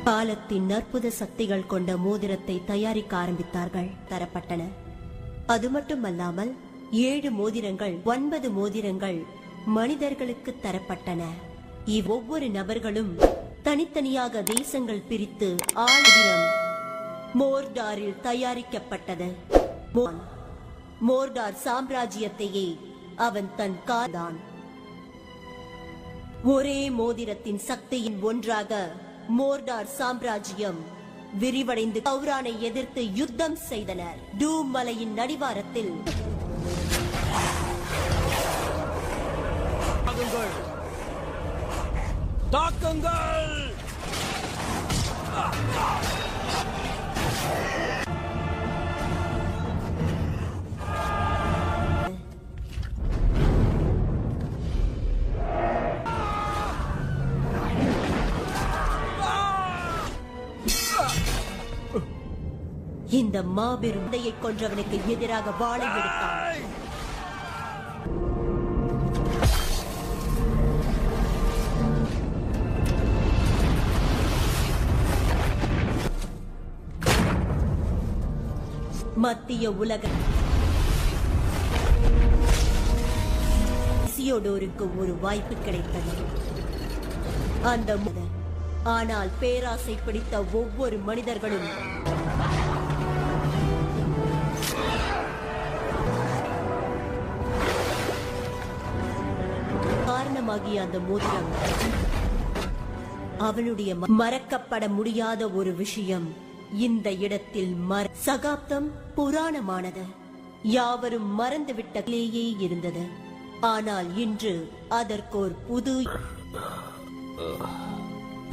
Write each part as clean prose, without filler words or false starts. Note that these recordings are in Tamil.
காலத்தின் அற்புத சக்திகள் கொண்ட மோதிரத்தை தயாரிக்க ஆரம்பித்தார்கள். தரப்பட்டன. அது மட்டுமல்லாமல் 7 மோதிரங்கள் 9 மோதிரங்கள் மனிதர்களுக்கு தரப்பட்டன. ஒவ்வொரு நபர்களும் தனித்தனியாக தேசங்கள் பிரித்து ஆளுதிரம் மோர்டாரில் தயாரிக்கப்பட்டது. மோர்டார் சாம்ராஜ்யத்தையே அவன் தன் காதான். ஒரே மோதிரத்தின் சக்தியின் ஒன்றாக மோர்டார் சாம்ராஜ்யம் விரிவடைந்து சௌரானை எதிர்த்து யுத்தம் செய்தனர். டூம் மலையின் அடிவாரத்தில் தாக்குங்கள்! இந்த மாபெரும் இதையை கொன்றவனுக்கு எதிராக வாளை எடுத்தான். மத்திய உலக சியோடோருக்கு ஒரு வாய்ப்பு கிடைத்தது. அந்த ஆனால் பேராசை பிடித்த ஒவ்வொரு மனிதர்களும் காரணமாகிய அந்த மோதிரம் அவனுடைய மறக்கப்பட முடியாத ஒரு விஷயம். இந்த இடத்தில் சகாப்தம் புராணமானது. யாவரும் மறந்துவிட்டே இருந்தது. ஆனால் இன்று அதற்கோர் புது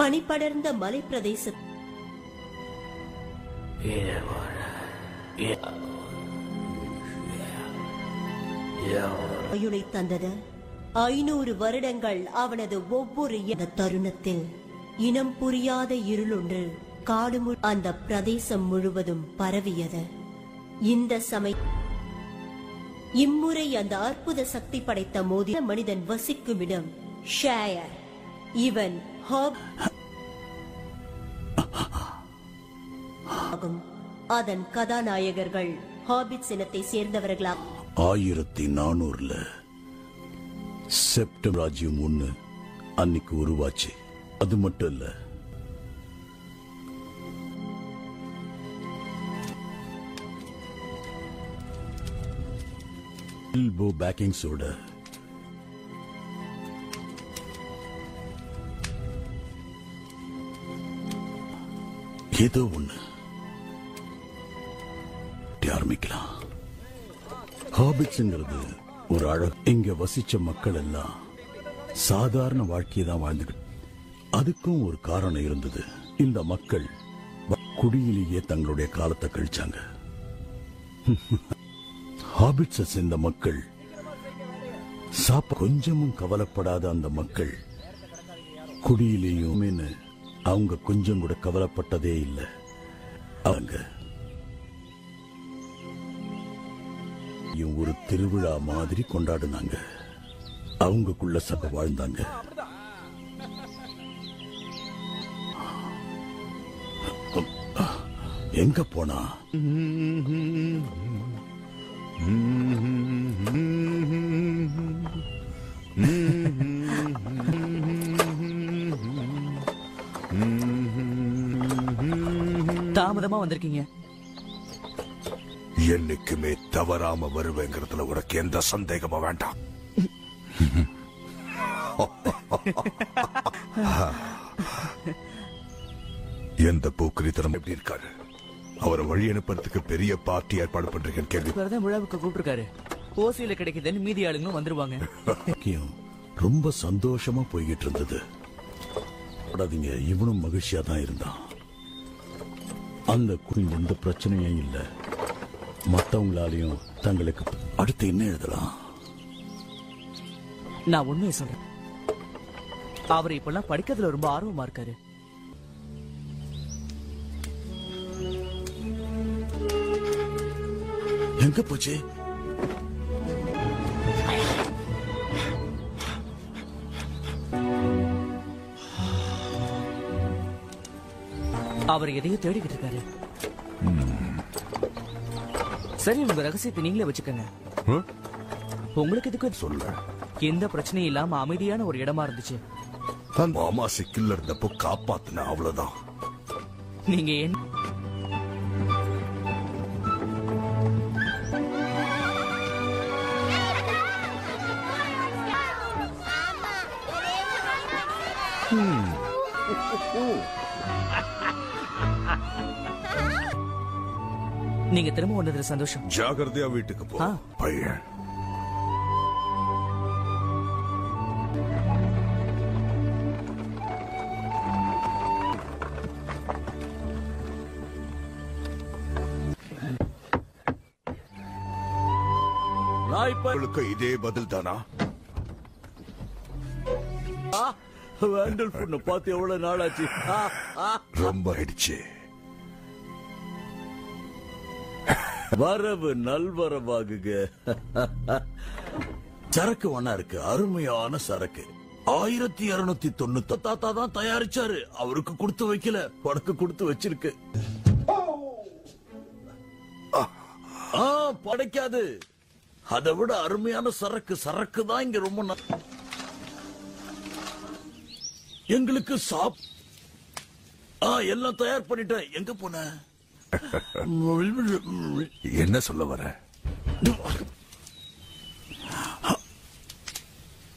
பனிப்படர்ந்த மலை பிரதேச தந்தது. 500 வருடங்கள் அவனது ஒவ்வொரு தருணத்தில் இனம் புரியாத இருளொன்று காடு அந்த பிரதேசம் முழுவதும் பரவியது. இந்த இம்முறை அந்த அற்புத சக்தி படைத்த மோதிர மனிதன் வசிக்கும் இடம் ஷேயர். இவன் அதன் கதாநாயகர்கள் ஹாபிட் இனத்தை சேர்ந்தவர்களா. 1400 செப்டம்பர் ராஜ்யம் 1 அன்னைக்கு உருவாச்சு. அது மட்டும் இல்ல, பில்போ பேக்கிங்ஸோட ஏதோ ஒண்ணு ஆரம்பிக்கலாம். ஹாபிட்ஸ்ங்கிறது ஒரு அழகு. இங்க வசிச்ச மக்கள் எல்லாம் சாதாரண வாழ்க்கையை தான் வாழ்ந்துகிட்டு. அதுக்கும் ஒரு காரணம் இருந்தது. இந்த மக்கள் குடியிலேயே தங்களுடைய காலத்தை கழிச்சாங்க. ஹாபிட்ஸை சேர்ந்த மக்கள் கொஞ்சமும் கவலைப்படாத அந்த மக்கள் குடியிலேயும் அவங்க கொஞ்சம் கூட கவலைப்பட்டதே இல்லை. அவங்க ஒரு திருவிழா மாதிரி கொண்டாடினாங்க. அவங்களுக்குள்ள சபை வாழ்ந்தாங்க. எங்க போனா தாமதமா வந்திருக்கீங்க. என்னைக்குமே தவறாம வருவேங்கிறதுல உனக்கு எந்த சந்தேகமும் வேண்டாம். எந்த போக்குரித்தனம் எப்படி இருக்காரு? அவரை வழி அனுப்புறதுக்கு பெரிய பார்ட்டி ஏற்பாடு பண்றீங்கன்னு கேள்வி. விழாவுக்கு கூப்பிட்டுருக்காரு. ஓசியில கிடைக்குதுன்னு மீதி ஆளுங்களும் வந்துருவாங்க. ரொம்ப சந்தோஷமா போய்கிட்டு இருந்தது. இவனும் மகிழ்ச்சியா தான் இருந்தான். அந்த எந்த பிரச்சனையும் இல்ல. மத்தவங்களாலையும் தங்களுக்கு அடுத்து என்ன எழுதலாம். நான் உண்மையை சொல்றேன். அவர் இப்பெல்லாம் படிக்கிறதுல ரொம்ப ஆர்வமா இருக்காரு. எங்க போச்சு? அவர் எதையோ தேடிக்கிட்டு இருக்காரு. சரி, உங்க ரகசியத்தை நீங்களே வச்சுக்கங்க. உங்களுக்கு எதுக்கு சொல்ல எந்த பிரச்சனையும் இல்லாம அமைதியான ஒரு இடமா இருந்துச்சு. மாமா சிக்கல்ல இருந்தப்போ காப்பாத்துன, அவ்வளவுதான். நீங்க என்ன நீங்க திரும்ப வந்ததுல சந்தோஷம். ஜாகிரதையா வீட்டுக்கு போ பையன். உங்களுக்கு இதே பதில் தானா? வேண்டல் பொண்ணு பார்த்து எவ்வளவு நாள் ஆச்சு. ரொம்ப ஆயிடுச்சு. வரவு நல்வரவாகுக. சரக்கு ஒண்ணா இருக்கு, அருமையான சரக்கு. 1290 தாத்தா தான் தயாரிச்சாரு. அவருக்கு கொடுத்து வைக்கல, உனக்கு கொடுத்து வச்சிருக்கு. படைக்காது. அதை விட அருமையான சரக்கு. சரக்கு தான் இங்க ரொம்ப எங்களுக்கு எல்லாம் தயார் பண்ணிட்டேன். எங்க போன? என்ன சொல்ல வர?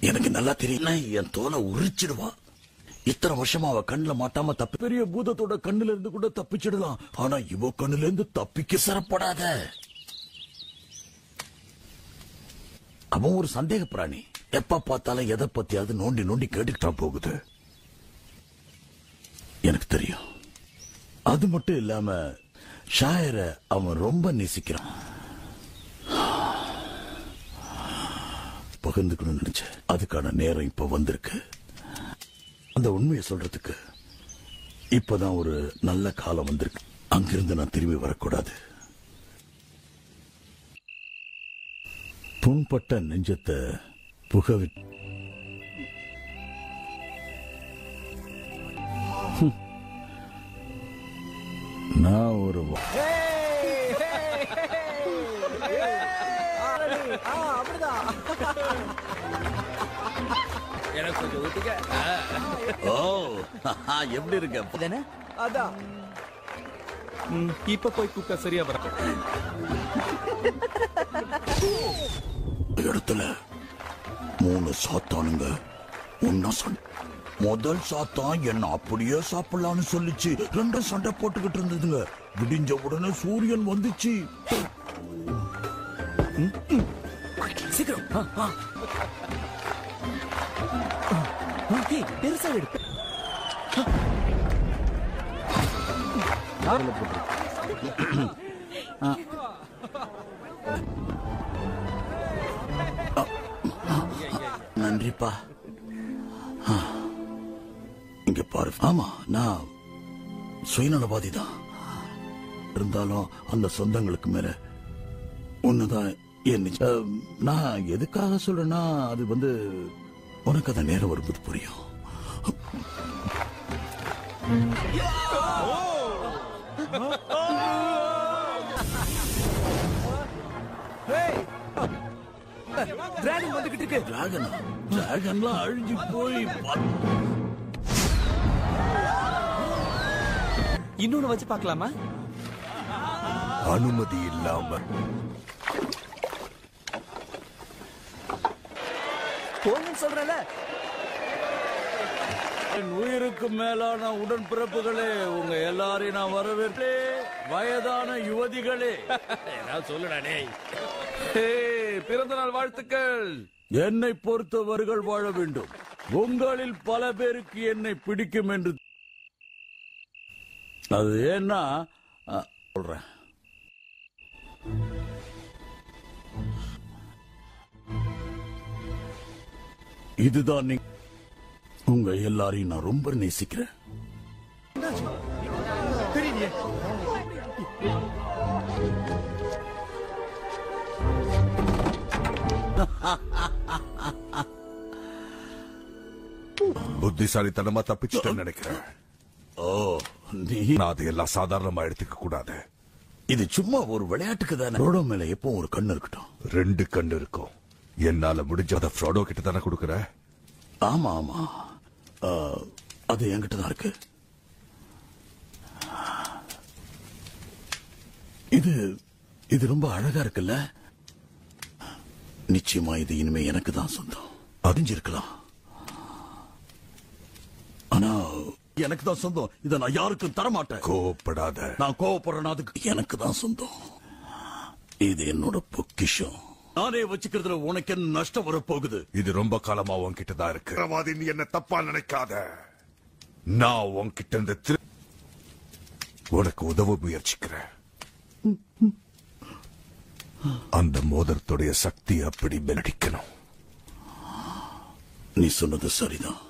எனக்கு நல்லா தெரியும். என் தோலை உரிச்சிடுவா. இத்தனை வருஷமா அவ கண்ணுல மாட்டாம தப்பி பெரிய பூதத்தோட கண்ணுல இருந்து கூட தப்பிச்சிடலாம். ஆனா இவ கண்ணுல இருந்து தப்பிக்க சிறப்படாத. அவன் ஒரு சந்தேக பிராணி. எப்ப பார்த்தாலும் எதை பத்தியாவது நோண்டி நோண்டி கேட்டுக்கிட்டா போகுது. எனக்கு தெரியும். அது மட்டும் இல்லாம ஷாயர அவன் ரொம்ப நேசிக்கிறான். பகிர்ந்துக்கணும்னு நினைச்சேன். அதுக்கான நேரம் இப்ப வந்திருக்கு. அந்த உண்மையை சொல்றதுக்கு இப்பதான் ஒரு நல்ல காலம் வந்திருக்கு. அங்கிருந்து நான் திரும்பி வரக்கூடாது. புண்பட்ட நெஞ்சத்தை புகவி நான் ஒரு எனக்கு கொஞ்சம் ஊத்துக்க. எப்படி இருக்க? அதான் இப்ப போய் கூப்பிட்டா சரியா வர இடத்துல 3 சாத்தானுங்க ஒன்னா சண்டை. முதல் சாத்தான் என்ன அப்படியே சாப்பிடலான்னு சொல்லிச்சு. 2 சண்டை போட்டுக்கிட்டு இருந்ததுங்க. விடிஞ்ச உடனே சூரியன் வந்துச்சு. சீக்கிரம் பெருசா எடுப்பு. நன்றிப்பா. இங்க பாரு. ஆமா, நான் சுயநலவாதி தான். இருந்தாலும் அந்த சொந்தங்களுக்கு மேல ஒண்ணுதான் என்ன. நான் எதுக்காக சொல்றேன்னா, அது உனக்கு அந்த நேரம் வரும்போது புரியும். டிராகன் வந்துகிட்டு இருக்கு. டிராகன்லாம் அழிஞ்சு போய் இன்னொன்னு வச்சு பார்க்கலாமா? அனுமதி இல்லாம போன்னு சொல்றல. என் உயிருக்கு மேலான உடன்பிறப்புகளே, உங்க எல்லாரையும் நான் வரவேற்கிறேன். வயதான யுவதிகளே, சொல்லுடானே. பிறந்த நாள் வாழ்த்துக்கள். என்னை பொறுத்தவர்கள் வாழ வேண்டும். உங்களில் பல பேருக்கு என்னை பிடிக்கும் என்று அது ஏன்னா சொல்றேன். இதுதான் உங்க எல்லாரையும் நான் ரொம்ப நேசிக்கிறேன். புத்திசாலித்தனமா தப்பிச்சுட்டேன்னு நினைக்கிறேன். ஓ நீ நான் அதையெல்லாம் சாதாரணமா எடுத்துக்க கூடாது. இது சும்மா ஒரு விளையாட்டுக்கு தானே. ஃப்ரோடோ மேல எப்பவும் ஒரு கண்ணு இருக்கட்டும். 2 கண்ணு இருக்கும். என்னால முடிஞ்சத ஃப்ரோடோ கிட்ட தானே கொடுக்குற. ஆமா ஆமா, அது என்கிட்ட தான் இருக்கு. இது இது ரொம்ப அழகா இருக்குல்ல. நிச்சயமா இது இனிமே எனக்கு தான் சொந்தம். அறிஞ்சிருக்கலாம், ஆனா எனக்கு தான் சொந்தம். இதை நான் யாருக்கும் தரமாட்டேன். கோவப்படாத. நான் கோவப்படுறேன், அதுக்கு எனக்கு தான் சொந்தம். இது என்னோட பொக்கிஷம். நானே வச்சுக்கிறதுல உனக்கு என்ன நஷ்டம் வரப்போகுது? இது ரொம்ப காலமா உன்கிட்ட தான் இருக்கு. நீ என்ன தப்பா நினைக்காத. நான் உன்கிட்ட இருந்து உனக்கு உதவ முயற்சிக்கிறேன். அந்த மோதிரத்துடைய சக்தி அப்படி மெலடிக்கணும். நீ சொன்னது சரிதான்.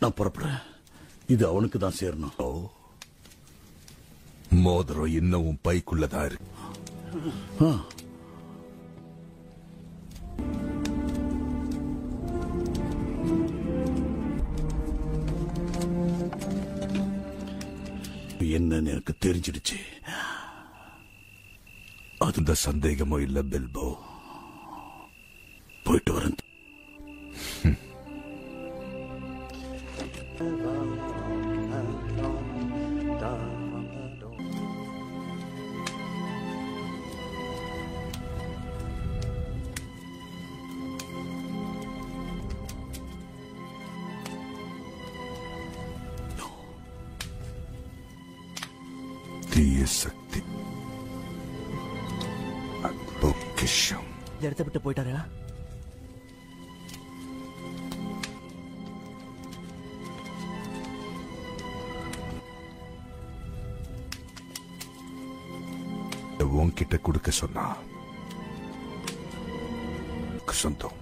நான் புறப்படுறேன். இது அவனுக்கு தான் சேரணும். மோதிரம் இன்னும் பைக்குள்ளதான் இருக்கு. என்னன்னு எனக்கு தெரிஞ்சிடுச்சு. அது சந்தேகமும் இல்ல பில்போ. போயிட்டு வரேன். தீய சக்தி பொக்கிஷம். இந்த இடத்த விட்டு போயிட்டாரா? உன்கிட்ட கொடுக்க சொன்னா சொந்தம்.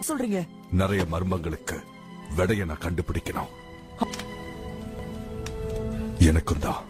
சொல்றீங்க? நிறைய மர்மங்களுக்கு விடைய நான் கண்டுபிடிக்கணும். எனக்கும் தான்.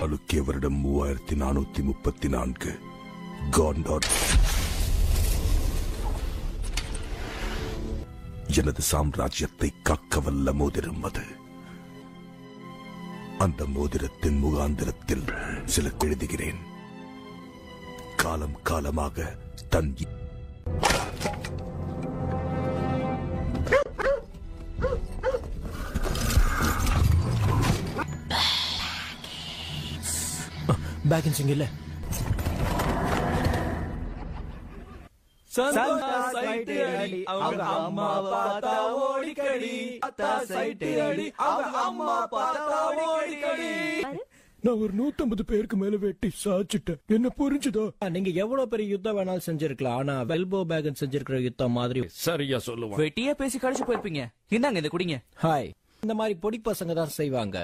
அழுக்கிய வருடம் 3434 காண்டார். எனது சாம்ராஜ்யத்தை காக்க வல்ல மோதிரம் அது. அந்த மோதிரத்தின் முகாந்திரத்தில் சில எழுதுகிறேன். காலம் காலமாக தன் பேகன் சிங் இல்ல. அவங்க அம்மா பார்த்தா ஓடிக்கடி. அவங்க அம்மா பார்த்தா ஓடிக்கடி. நான் ஒரு 150 பேருக்கு மேல வெட்டி சாச்சிட்டேன். என்ன புரிஞ்சுதோ? நீங்க எவ்வளவு பெரிய யுத்தம் வேணாலும் செஞ்சிருக்கலாம், ஆனா வெல்போ பேகன் செஞ்சிருக்கிற யுத்தம் மாதிரி சரியா சொல்லுவான். வெட்டியே பேசி கழிச்சு போயிருப்பீங்க. இந்தாங்க இதை குடிங்க. ஹாய், இந்த மாதிரி பொடி பசங்க தான் செய்வாங்க.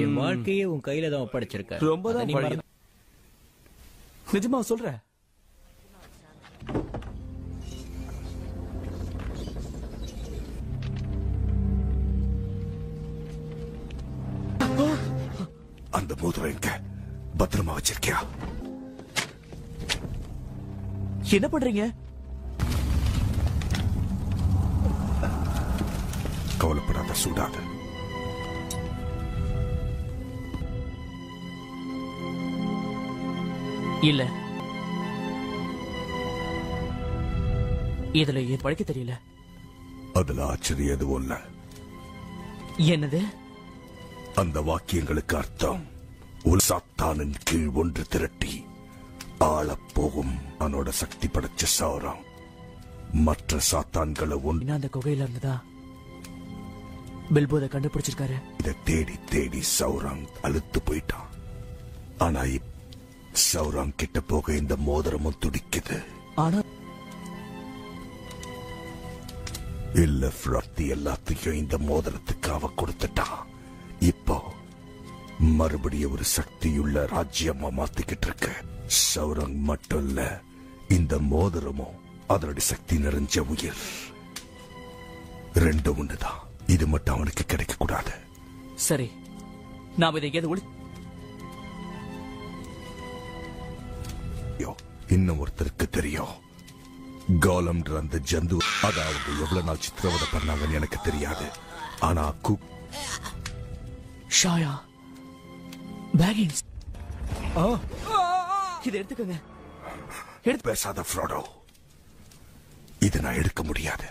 என் வாழ்க்கையே உன் கையில தான் ஒப்படைச்சிருக்க. ரொம்ப தான் நிஜமா சொல்ற. அந்த மோதிரம் எங்க பத்திரமா வச்சிருக்கியா? என்ன பண்றீங்க? கவலைப்படாத, சூடாத. இல்ல, இதுல படிக்க தெரியல. அதுல ஆச்சரியம் எதுவும் இல்ல. என்னது? அந்த வாக்கியங்களுக்கு அர்த்தம் ஒரு சாத்தானின் கீழ் ஒன்று திரட்டி ஆளப்போகும் அவனோட சக்தி படைச்ச சௌரம் மற்ற சாத்தான்களை ஒன்று. அந்த குகையில இருந்ததா பில்போத கண்டுபிடிச்சிருக்காரு. இதை தேடி தேடி சௌரங் அழுத்து போயிட்டான். ஆனா சௌராங் கிட்ட போக இந்த மோதிரமும் துடிக்குது. ஆனா இல்ல ஃப்ராத்தி எல்லாத்தையும் இந்த மோதிரத்துக்கு அவ கொடுத்துட்டான். இப்போ மறுபடியும் ஒரு சக்தியுள்ள ராஜ்யமா மாத்திக்கிட்டு இருக்கு. சௌரங் மட்டும் இல்ல, இந்த மோதிரமும் அதனுடைய சக்தி நிறைஞ்ச உயிர். ரெண்டும் ஒண்ணுதான். இது மட்டும் அவனுக்கு கிடைக்க கூடாது. சரி, நாம இதை எது ஒளி இன்னும் ஒருத்தருக்கு தெரியும். கோலம்ன்ற அந்த ஜந்து, அதாவது எவ்வளவு நாள் சித்திரவதை பண்ணாங்கன்னு எனக்கு தெரியாது. ஆனா ஷாயா பேகின்ஸ் இதை எடுத்துக்கங்க. பேசாத ஃப்ரோடோ, இதை நான் எடுக்க முடியாது.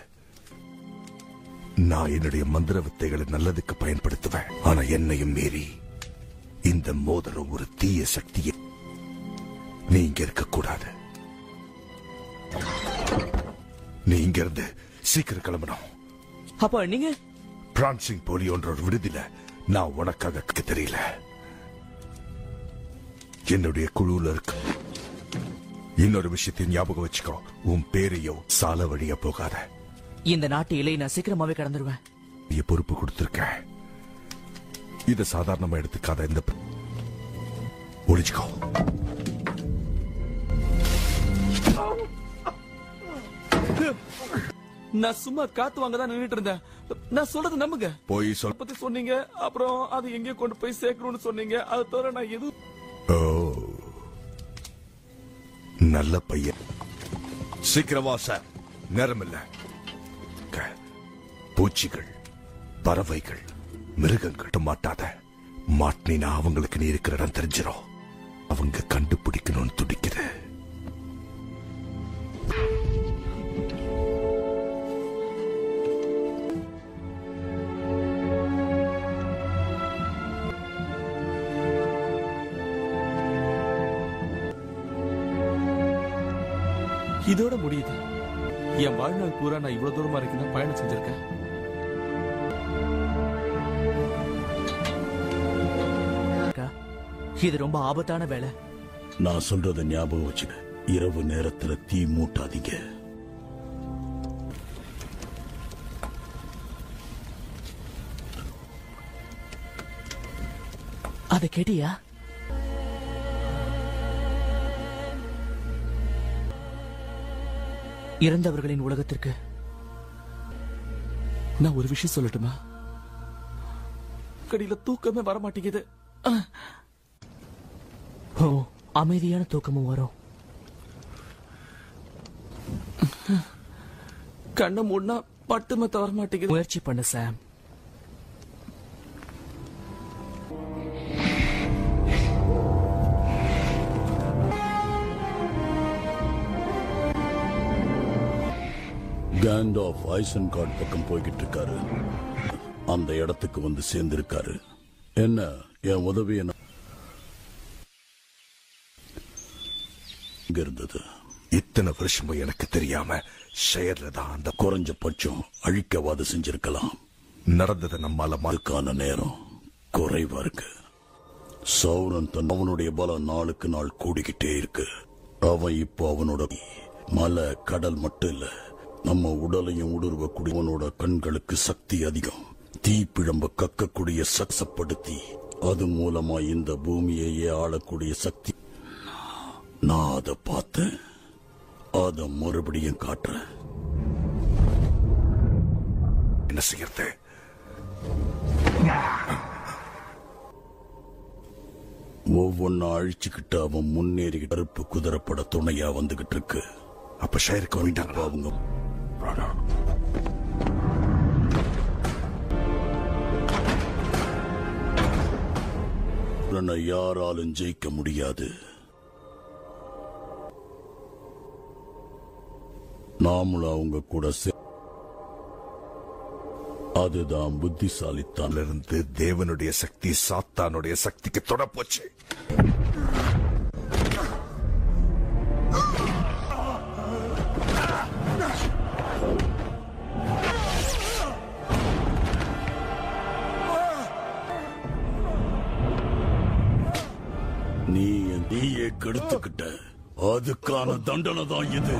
நான் என்னுடைய மந்திர வித்தைகளை நல்லதுக்கு பயன்படுத்துவேன். ஆனா என்னையும் மீறி இந்த மோதிரம் ஒரு தீய சக்தியை. நீ இங்க இருக்க கூடாது. நீ இங்க இருந்து சீக்கிரம் கிளம்பணும். அப்ப நீங்க பிரான்சிங் போலியோன்ற ஒரு விடுதியில நான் உனக்காக தெரியல. என்னுடைய குழுல இருக்கு. இன்னொரு விஷயத்தை ஞாபகம் வச்சுக்கோ, உன் பேரையோ சால வழியா போகாத. இந்த நாட்டு இலை நான் சீக்கிரமாவே கடந்துருவேன். பொறுப்பு கொடுத்திருக்கேன். இத சாதாரணமா எடுத்துக்காத. இந்த ஒளிச்சுக்கோ. நான் சும்மா காத்து வாங்க தான் நின்னுட்டு இருந்தேன். நான் சொல்றது நம்புங்க. போய் சொல் பத்தி சொன்னீங்க, அப்புறம் அது எங்க கொண்டு போய் சேர்க்கணும்னு சொன்னீங்க. அது தவிர நான் எதுவும். ஓ, நல்ல பையன். சீக்கிரமா சார், நேரம் இல்ல. பூச்சிகள், பறவைகள், மிருகங்கள் மாட்டாத. மாட்டினா அவங்களுக்கு நீ இருக்கிற இடம் தெரிஞ்சிடும். அவங்க கண்டுபிடிக்கணும்னு துடிக்குது. இதோட முடியுது. என் வாழ்நாள் பூரா நான் இவ்வளவு தூரமா இருக்கேன் பயணம் செஞ்சிருக்கேன். இது ரொம்ப ஆபத்தான வேலை. நான் சொல்றத ஞாபகம் வச்சுக்க. இரவு நேரத்துல தீ மூட்டாதீங்க. அதை கேட்டியா? இறந்தவர்களின் உலகத்திற்கு நான் ஒரு விஷயம் சொல்லட்டுமா? கடியில தூக்கமே வர மாட்டேங்குது. ஓ, அமைதியான தூக்கமும் வரும். கண்ணை மூடனா பட்டுமே தவற மாட்டேங்குது. முயற்சி பண்ண சாம். கேண்டாஃப் ஐசன்கார்ட் பக்கம் போய்கிட்டு இருக்காரு. அந்த இடத்துக்கு வந்து சேர்ந்திருக்காரு. என்ன, என் உதவி என்ன இருந்தது? இத்தனை வருஷமும் எனக்கு தெரியாம ஷேர்ல தான் அந்த குறைஞ்சபட்சம் அழிக்கவாது செஞ்சிருக்கலாம். நடந்ததை நம்மால அதுக்கான நேரம் குறைவா இருக்கு. சௌரன் அவனுடைய பலம் நாளுக்கு நாள் கூடிக்கிட்டே இருக்கு. அவன் இப்போ அவனோட மலை கடல் மட்டும் இல்ல, நம்ம உடலையும் ஊடுருவக்கூடிய அவனோட கண்களுக்கு சக்தி அதிகம். தீப்பிழம்ப கக்கக்கூடிய சக்சப்படுத்தி அது மூலமா இந்த பூமியையே ஆளக்கூடிய சக்தி. நான் அதை பார்த்தேன், அதை மறுபடியும் காட்டுறேன். என்ன செய்யறது? ஒவ்வொன்னா அழிச்சுக்கிட்டு அவன் முன்னேறி கருப்பு குதிரைப்பட துணையா வந்துகிட்டு இருக்கு. அப்ப ஷேருக்கு வந்துட்டாங்க அவங்க. யாராலும் ஜெயிக்க முடியாது. நாமளும் அவங்க கூட அதுதான் புத்திசாலித்தான். இருந்து தேவனுடைய சக்தி சாத்தானுடைய சக்திக்கு தொட போச்சு. நீயே கெடுத்துக்கிட்ட, அதுக்கான தண்டனை தான் இது.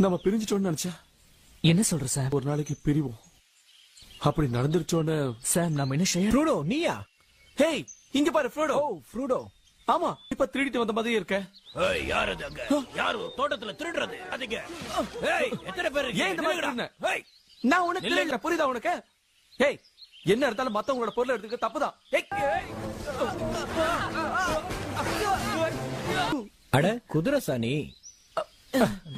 நம்ம பிரிஞ்சிட்டோம்னு நினைச்சேன். என்ன சொல்ற சார்? ஒரு நாளைக்கு பிரிவோம். அப்படி நடந்துருச்சோன்னு சார் நம்ம என்ன செய்ய? ஃப்ரூடோ நீயா? ஹேய், இங்க பாரு ஃப்ரோடோ. ஓ ஃப்ரூடோ. ஆமா, இப்ப திருடிட்டு வந்த மாதிரி இருக்க. யார் அது அங்க? யாரு தோட்டத்துல திருடுறது? அதுங்க. ஏய், எத்தனை பேர் இருக்கீங்க? ஏன் இந்த மாதிரி நில்லுங்கடா. திருடுன? ஏய், நான் உனக்கு திருடுற, புரியுதா உனக்கு? ஹேய், என்ன இருந்தாலும் மத்தவங்களோட பொருளை எடுத்துக்க தப்புதான். ஏய், அட குதிரை சாணி.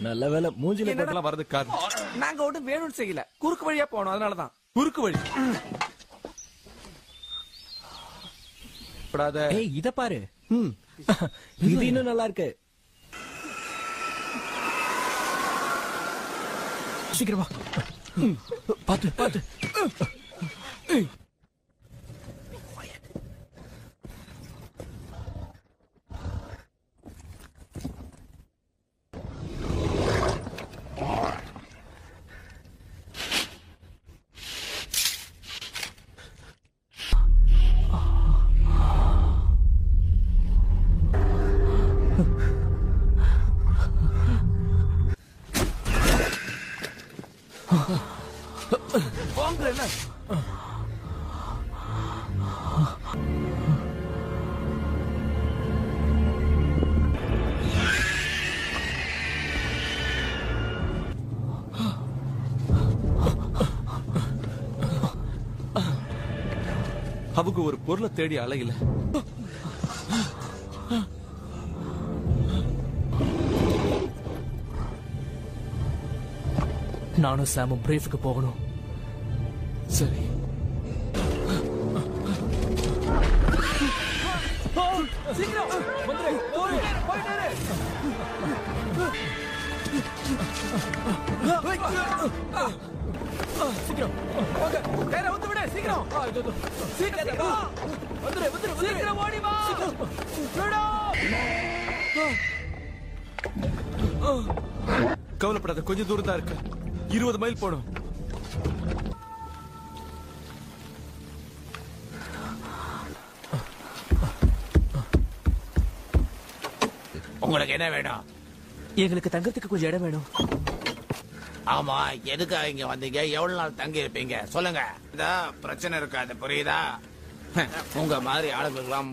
நல்ல வேலை மூஞ்சில என்னடா வரது காரணம். நாங்க ஒன்றும் வேணும்னு செய்யல, குறுக்கு வழியா போனோம், அதனாலதான். குறுக்கு வழி. ஏய் இத பாரு. இது இன்னும் நல்லா இருக்கு. சீக்கிரமா பாத்து பாத்து. அவங்க ஒரு பொருளை தேடி அலையில. நானும் சாமும் பிரீஃபுக்கு போகணும். சரி. சீக்கிரம் வந்துரு. போயிட்டாரு. சீக்கிரம் வாங்க. கையில ஊத்து விடு. சீக்கிரம். சீக்கிரம் வந்துரு. சீக்கிரம் ஓடி வா. கவலைப்படாத, கொஞ்சம் தூரம் தான் இருக்கு. 20 மைல் போடும். உங்களுக்கு என்ன வேணும்? எங்களுக்கு தங்கறதுக்கு கொஞ்சம் இடம் வேணும். ஆமா, எதுக்காக இங்க வந்தீங்க? எவ்வளவு நாள் தங்கி இருப்பீங்க சொல்லுங்க. இதான் பிரச்சனை இருக்காது, புரியுதா? உங்க மாதிரி ஆளுங்களுக்கெல்லாம்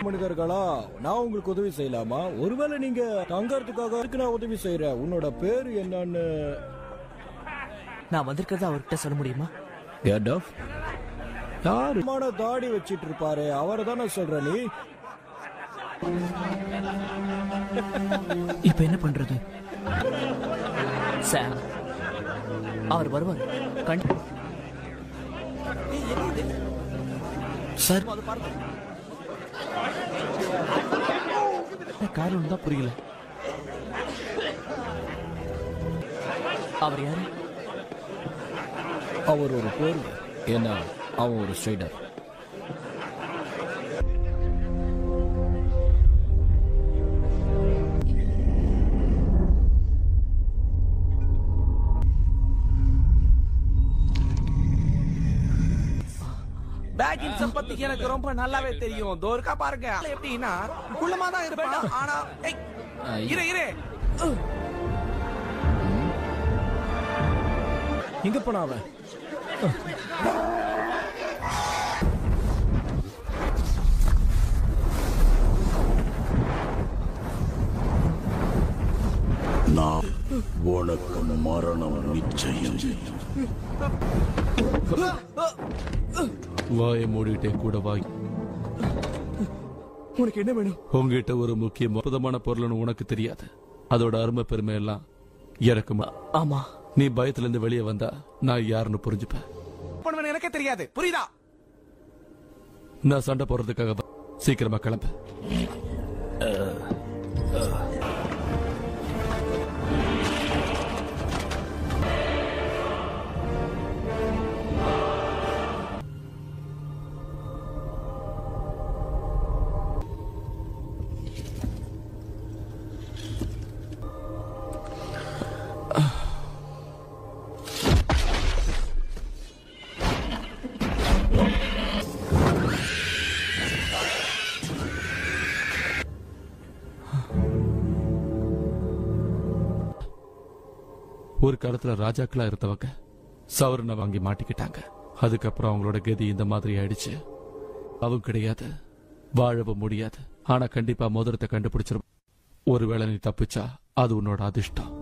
மனிதர்களா, நான் உங்களுக்கு உதவி செய்யலாமா? ஒருவேளை நீங்க தங்கறதுக்காக நான் உதவி செய்யறேன். உன்னோட பேரு என்னன்னு நான் வந்திருக்கிறத அவர்கிட்ட சொல்ல முடியுமா? Get off. யாரு தாடி வச்சிட்டு இருப்பாரு, அவரை தானே சொல்ற நீ? இப்ப என்ன பண்றது? சாம், அவர் வருவார். சார் காரணம் தான் புரியல. அவர் யாரு? அவர் ஒரு போர். ஏன்னா அவன் ஒரு ஸ்ட்ரைடர். பேக்கின்ஸ பத்தி எனக்கு ரொம்ப நல்லாவே தெரியும். தோர்க்கா பாருங்க, எப்படின்னா குள்ளமா தான் இருப்பான். ஆனா இரு எங்க போனா அவன்? நான் உனக்கு மரணம் நிச்சயம். வாயை மூடிட்டே கூட வாய். உனக்கு என்ன வேணும்? உங்ககிட்ட ஒரு முக்கிய அற்புதமான பொருள்னு உனக்கு தெரியாது. அதோட அருமை பெருமை எல்லாம் எனக்கு. ஆமா, நீ பயத்துல இருந்து வெளியே வந்தா நான் யாருன்னு புரிஞ்சுப்பேன். எனக்கே தெரியாது, புரியுதா? நான் சண்டை போடுறதுக்காக சீக்கிரமா கிளம்ப. ஒரு காலத்துல ராஜாக்களா இருந்தவங்க சவரனை வாங்கி மாட்டிக்கிட்டாங்க. அதுக்கப்புறம் அவங்களோட கதி இந்த மாதிரி ஆயிடுச்சு. அவங்க கிடையாது, வாழவும் முடியாது. ஆனா கண்டிப்பா மோதிரத்தை கண்டுபிடிச்சிரும். ஒருவேளை நீ தப்பிச்சா அது உன்னோட அதிர்ஷ்டம்.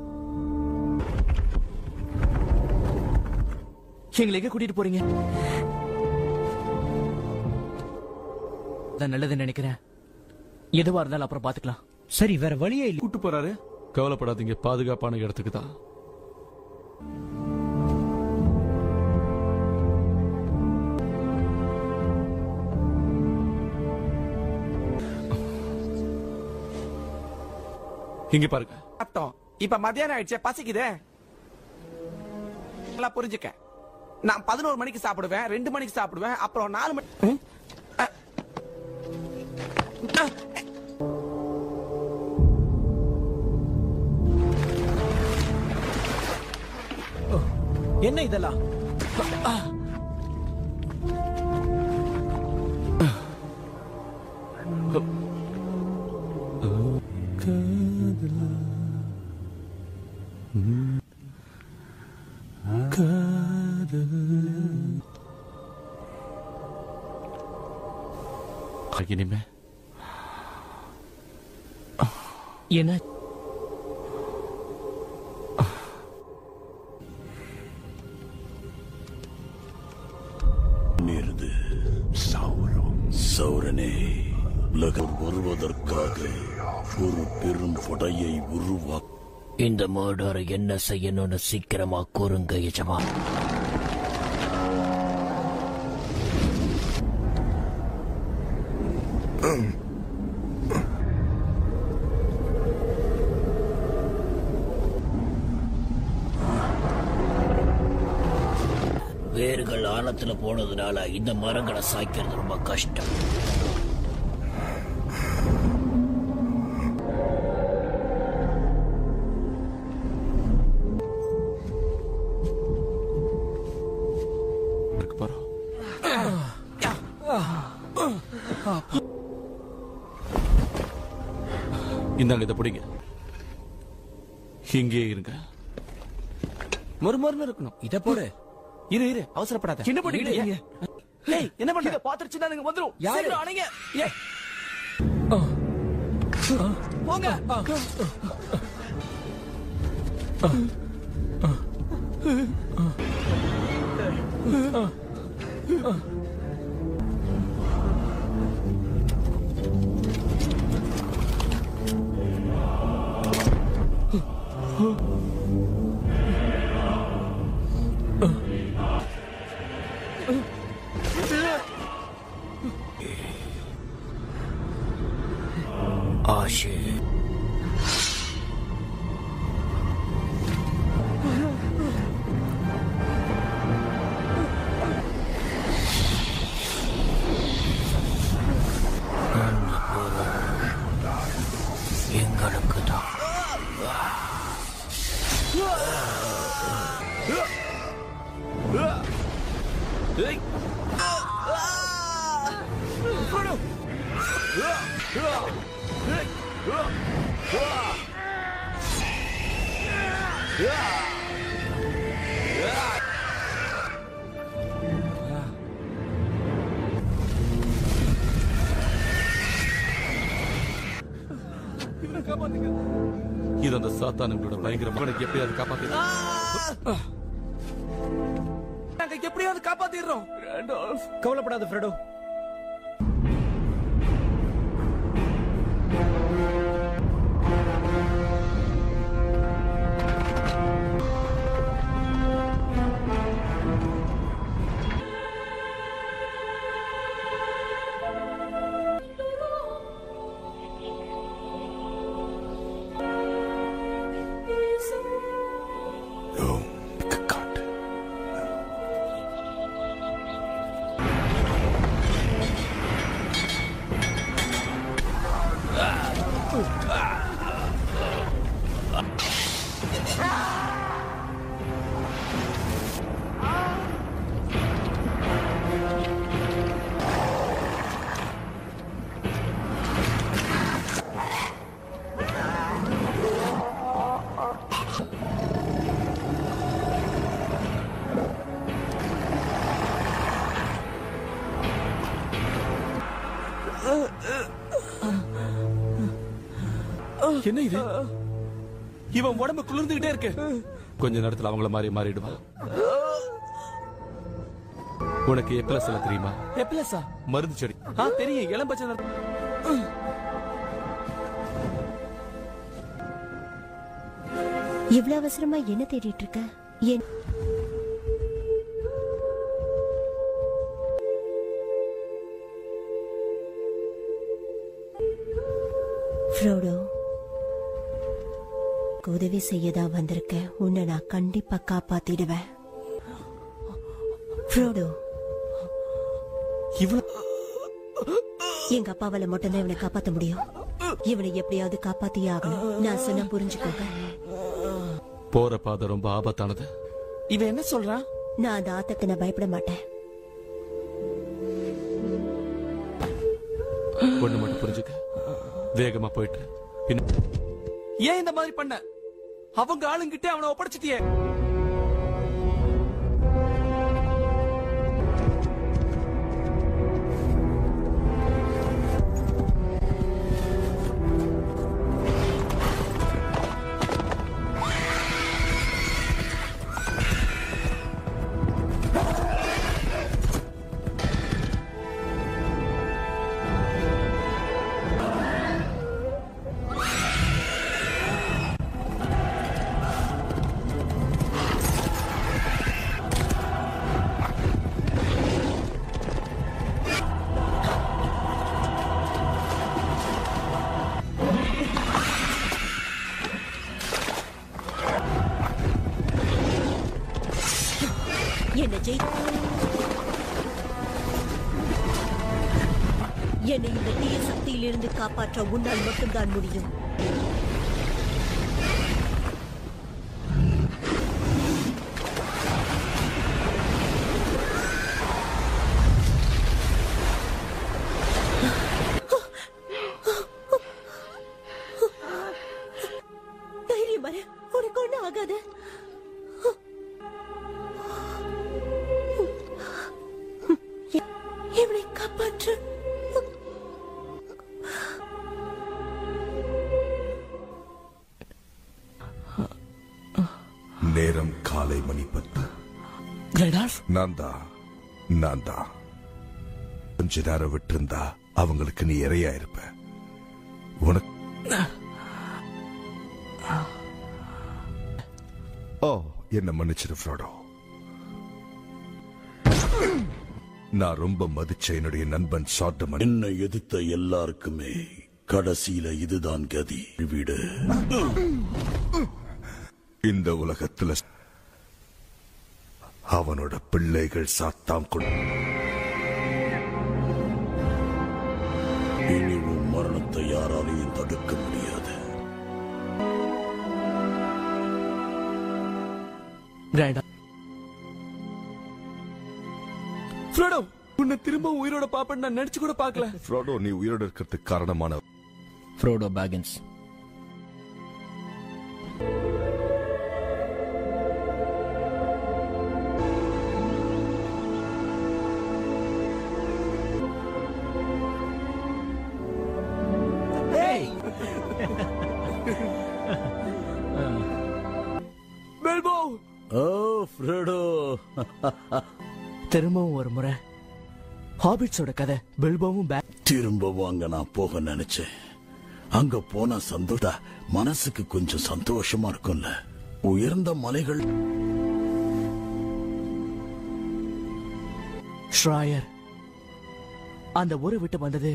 எங்களை எங்க கூட்டிட்டு போறீங்க? நல்லதுன்னு நினைக்கிறேன். எதுவா இருந்தாலும் அப்புறம் பாத்துக்கலாம். சரி, வேற வழியே இல்லை. கூட்டு போறாரு. கவலைப்படாதீங்க, பாதுகாப்பான இடத்துக்கு தான். இங்க பாருங்க. இப்ப மத்தியானம் ஆயிடுச்சே, பசிக்குதே. நல்லா புரிஞ்சுக்க. நான் 11 மணிக்கு சாப்பிடுவேன், 2 மணிக்கு சாப்பிடுவேன், அப்புறம் 4 மணி. என்ன இதெல்லாம்? இனிமே என்ன நேருது? சௌரனே, உலகம் வருவதற்காக ஒரு பெரும் படையை உருவாக்க. இந்த மர்டரை என்ன செய்யணும்னு சீக்கிரமா கூறுங்க எஜமா. வேர்கள் ஆழத்துல போனதுனால இந்த மரங்களை சாய்க்கிறது ரொம்ப கஷ்டம். இந்தாங்க, இதை பிடிங்க. இங்கே இருங்க. மொறுமொறுன்னு இருக்கணும். இத போடு. இரு, அவசரப்படாத. என்ன பண்ணிட்டீங்க? ஏய், என்ன பண்ற? இத பாத்துருச்சுன்னா நீங்க வந்துரும். யாரு? சீக்கிரம் அணைங்க. ஏய், போங்க. ஆஷே, எங்களுக்கு தான். இது அந்த சாத்தானுங்களோட பயங்கர மகனுக்கு எப்படியாவது காப்பாத்தி. நாங்க எப்படியாவது காப்பாத்திடுறோம். கவலைப்படாத ஃப்ரெடோ. என்ன இது? இவன் உடம்பு குளிர்ந்துகிட்டே இருக்கு. கொஞ்ச நேரத்துல அவங்கள மாதிரி மாறிடுவான். உனக்கு எப்ளஸ் எல்லாம் தெரியுமா? எப்ளஸா? மருந்து செடி. தெரியும். இளம்பச்சை இவ்வளவு அவசரமா என்ன தேடிட்டு இருக்க? ஃப்ரோடோ, உதவி செய்யதான் வந்திருக்க. உன்னை நான் கண்டிப்பா காப்பாத்திடுவேன். ஃப்ரோடோ, எங்க அப்பாவால மட்டும்தான் இவனை காப்பாத்த முடியும். இவனை எப்படியாவது காப்பாத்தியே ஆகணும். நான் சொன்ன புரிஞ்சுக்கோங்க. போற பாதை ரொம்ப ஆபத்தானது. இவன் என்ன சொல்றான்? நான் அந்த ஆத்தத்தை நான் பயப்பட மாட்டேன். ஒண்ணு மட்டும் புரிஞ்சுக்க, வேகமா போயிட்டு. ஏன் இந்த மாதிரி பண்ண? அவங்க ஆளுங்கிட்ட அவனை ஒப்படைச்சிட்டியே. என்னை இந்த தீய சக்தியிலிருந்து காப்பாற்ற உன்னால் மட்டும்தான் முடியும். தைரியம் வர, உனக்கு ஒண்ணு ஆகாது. இவனை காப்பாற்று. நேரம் காலை மணி 10. நான் தான் கொஞ்ச நேரம் விட்டிருந்தா அவங்களுக்கு நீ இறையா இருப்ப. உனக்கு என்ன மன்னிச்சிரு ஃப்ரோடோ. நான் ரொம்ப மதிச்ச என்னுடைய நண்பன் சாட்டமன் என்னை எதிர்த்த எல்லாருக்குமே கடைசியில இதுதான் கதி. வீடு இந்த உலகத்துல அவனோட பிள்ளைகள் சாத்தாம் கொண்டு இனி உன் மரணத்தை யாராலையும் தடுக்க முடியாது. ஃப்ரோடோ, உன்னை திரும்ப உயிரோட பாப்பேன்னு நான் நினைச்சு கூட பார்க்கல. ஃப்ரோடோ, நீ உயிரோட இருக்கிறதுக்கு காரணமான ஃப்ரோடோ பேகின்ஸ். பெல்போ. ஓ ஃப்ரோடோ, திரும்பவும் ஒரு முறை ஹாபிட்ஸோட கதை பெல்போவும் திரும்பவும் அங்க நான் போக நினைச்சேன். அங்க போனா மனசுக்கு கொஞ்சம் சந்தோஷமா இருக்கும்ல. உயர்ந்த மலைகள். ஷ்ராயர் அந்த ஊரை விட்டு வந்தது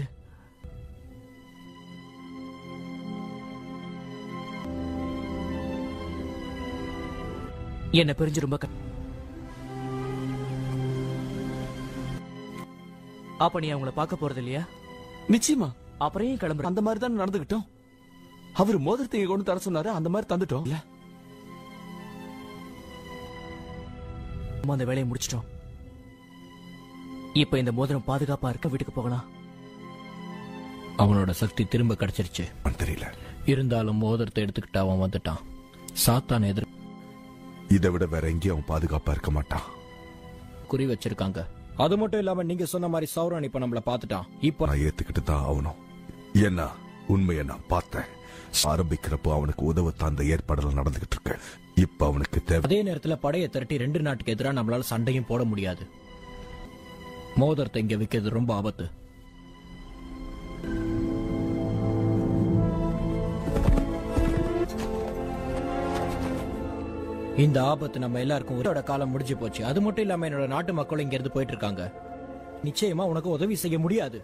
என்ன பிரிஞ்சு ரொம்ப அப்ப நீ அவங்கள பார்க்க போறது இல்லையா? நிச்சயமா. அப்புறம் ஏன் கிளம்புற? அந்த மாதிரி தான் நடந்துகிட்டோம். அவர் மோதிரத்தை கொண்டு தர சொன்னாரு, அந்த மாதிரி தந்துட்டோம். அந்த வேலையை முடிச்சிட்டோம். இப்ப இந்த மோதிரம் பாதுகாப்பா இருக்க வீட்டுக்கு போகலாம். அவனோட சக்தி திரும்ப கிடைச்சிருச்சு. தெரியல. இருந்தாலும் மோதிரத்தை எடுத்துக்கிட்டு அவன் வந்துட்டான். சாத்தான் எதிர் இதை விட வேற எங்கேயும் அவன் பாதுகாப்பா இருக்க மாட்டான். குறி வச்சிருக்காங்க. அது மட்டும் இல்லாம நீங்க சொன்ன மாதிரி சௌரன் இப்ப நம்மள பாத்துட்டான். இப்ப நான் ஏத்துக்கிட்டு தான் ஆகணும். என்ன உண்மையை நான் பார்த்தேன். ஆரம்பிக்கிறப்போ அவனுக்கு உதவத்தான் அந்த ஏற்பாடுகள் நடந்துகிட்டு இருக்கு. இப்ப அவனுக்கு தேவை. அதே நேரத்துல படையை திரட்டி 2 நாட்டுக்கு எதிராக நம்மளால சண்டையும் போட முடியாது. மோதிரத்தை இங்க விக்கிறது ரொம்ப ஆபத்து. இந்த ஆபத்து நம்ம எல்லாருக்கும் ஒரு காலம் முடிஞ்சு போச்சு. அது மட்டும் இல்லாம என்னோட நாட்டு மக்கள் இங்க இருந்து போயிட்டு இருக்காங்க. நிச்சயமா உனக்கு உதவி செய்ய முடியாது.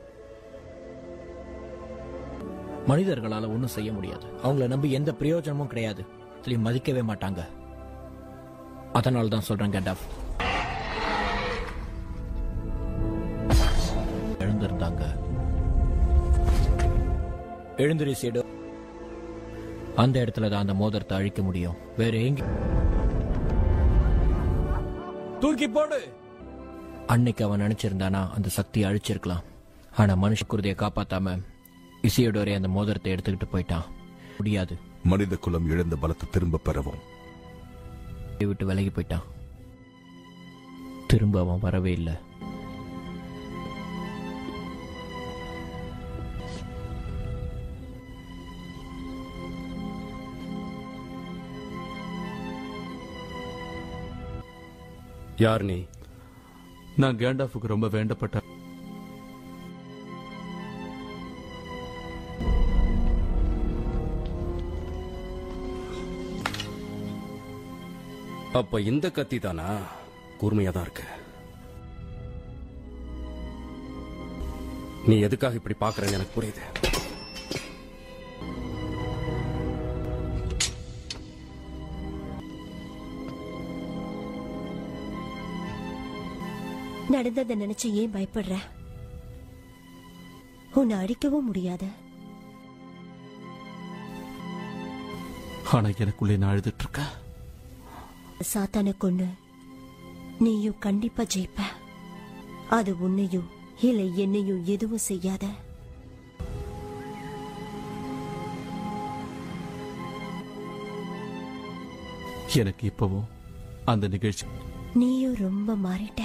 மனிதர்களால ஒண்ணும் செய்ய முடியாது. அவங்கள நம்பி எந்த பிரயோஜனமும் கிடையாது. மதிக்கவே மாட்டாங்க. அதனால தான் சொல்றேன் கேண்டாஃப். எழுந்திருந்தாங்க. எழுந்திரி சீடு. அந்த இடத்துல தான் அந்த மோதிரத்தை அழிக்க முடியும். வேற எங்க தூக்கி போடு. அன்னைக்கு அவன் நினைச்சிருந்தானா அந்த சக்தியை அழிச்சிருக்கலாம். ஆனா மனுஷ குருதியை காப்பாத்தாம இசியோடோரே அந்த மோதிரத்தை எடுத்துக்கிட்டு போயிட்டான். முடியாது. மனித குலம் இழந்த பலத்தை திரும்ப பெறவும் விட்டு விலகி போயிட்டான். திரும்ப அவன் வரவே இல்லை. யார் நீ? நான் கேண்டாஃபுக்கு ரொம்ப வேண்டப்பட்ட. அப்ப இந்த கத்தி தானா? கூர்மையா தான் இருக்கு. நீ எதுக்காக இப்படி பாக்குறேன்னு எனக்கு புரியுது. நடந்ததை நினைச்சு ஏன் பயப்படுற? உன்னை அடிக்கவும் முடியாது. ஆனா எனக்குள்ளே நான் அழுதுட்டு இருக்க. சாத்தான கொண்டு நீயும் கண்டிப்பா ஜெயிப்ப. அது உன்னையும் இல்லை என்னையும் எதுவும் செய்யாத. எனக்கு இப்பவும் அந்த நிகழ்ச்சி. நீயும் ரொம்ப மாறிட்ட.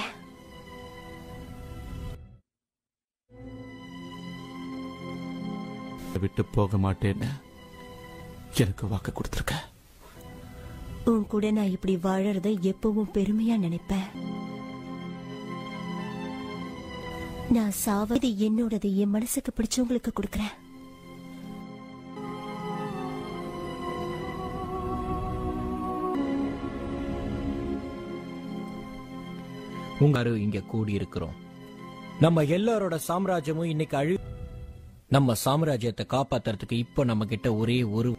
விட்டு போக மாட்டேன்னு எனக்கு வாக்கு கொடுத்திருக்க. உன் கூட நான் இப்படி வாழறத எப்பவும் பெருமையா நினைப்பேன். நான் சாவது என்னோடது என் மனசுக்கு பிடிச்சவங்களுக்கு கொடுக்கறேன். உங்க இங்க கூடி இருக்கிறோம். நம்ம எல்லாரோட சாம்ராஜ்யமும் இன்னைக்கு நம்ம சாம்ராஜ்யத்தை காப்பாத்துறதுக்கு இப்ப நம்ம கிட்ட ஒரே ஒரு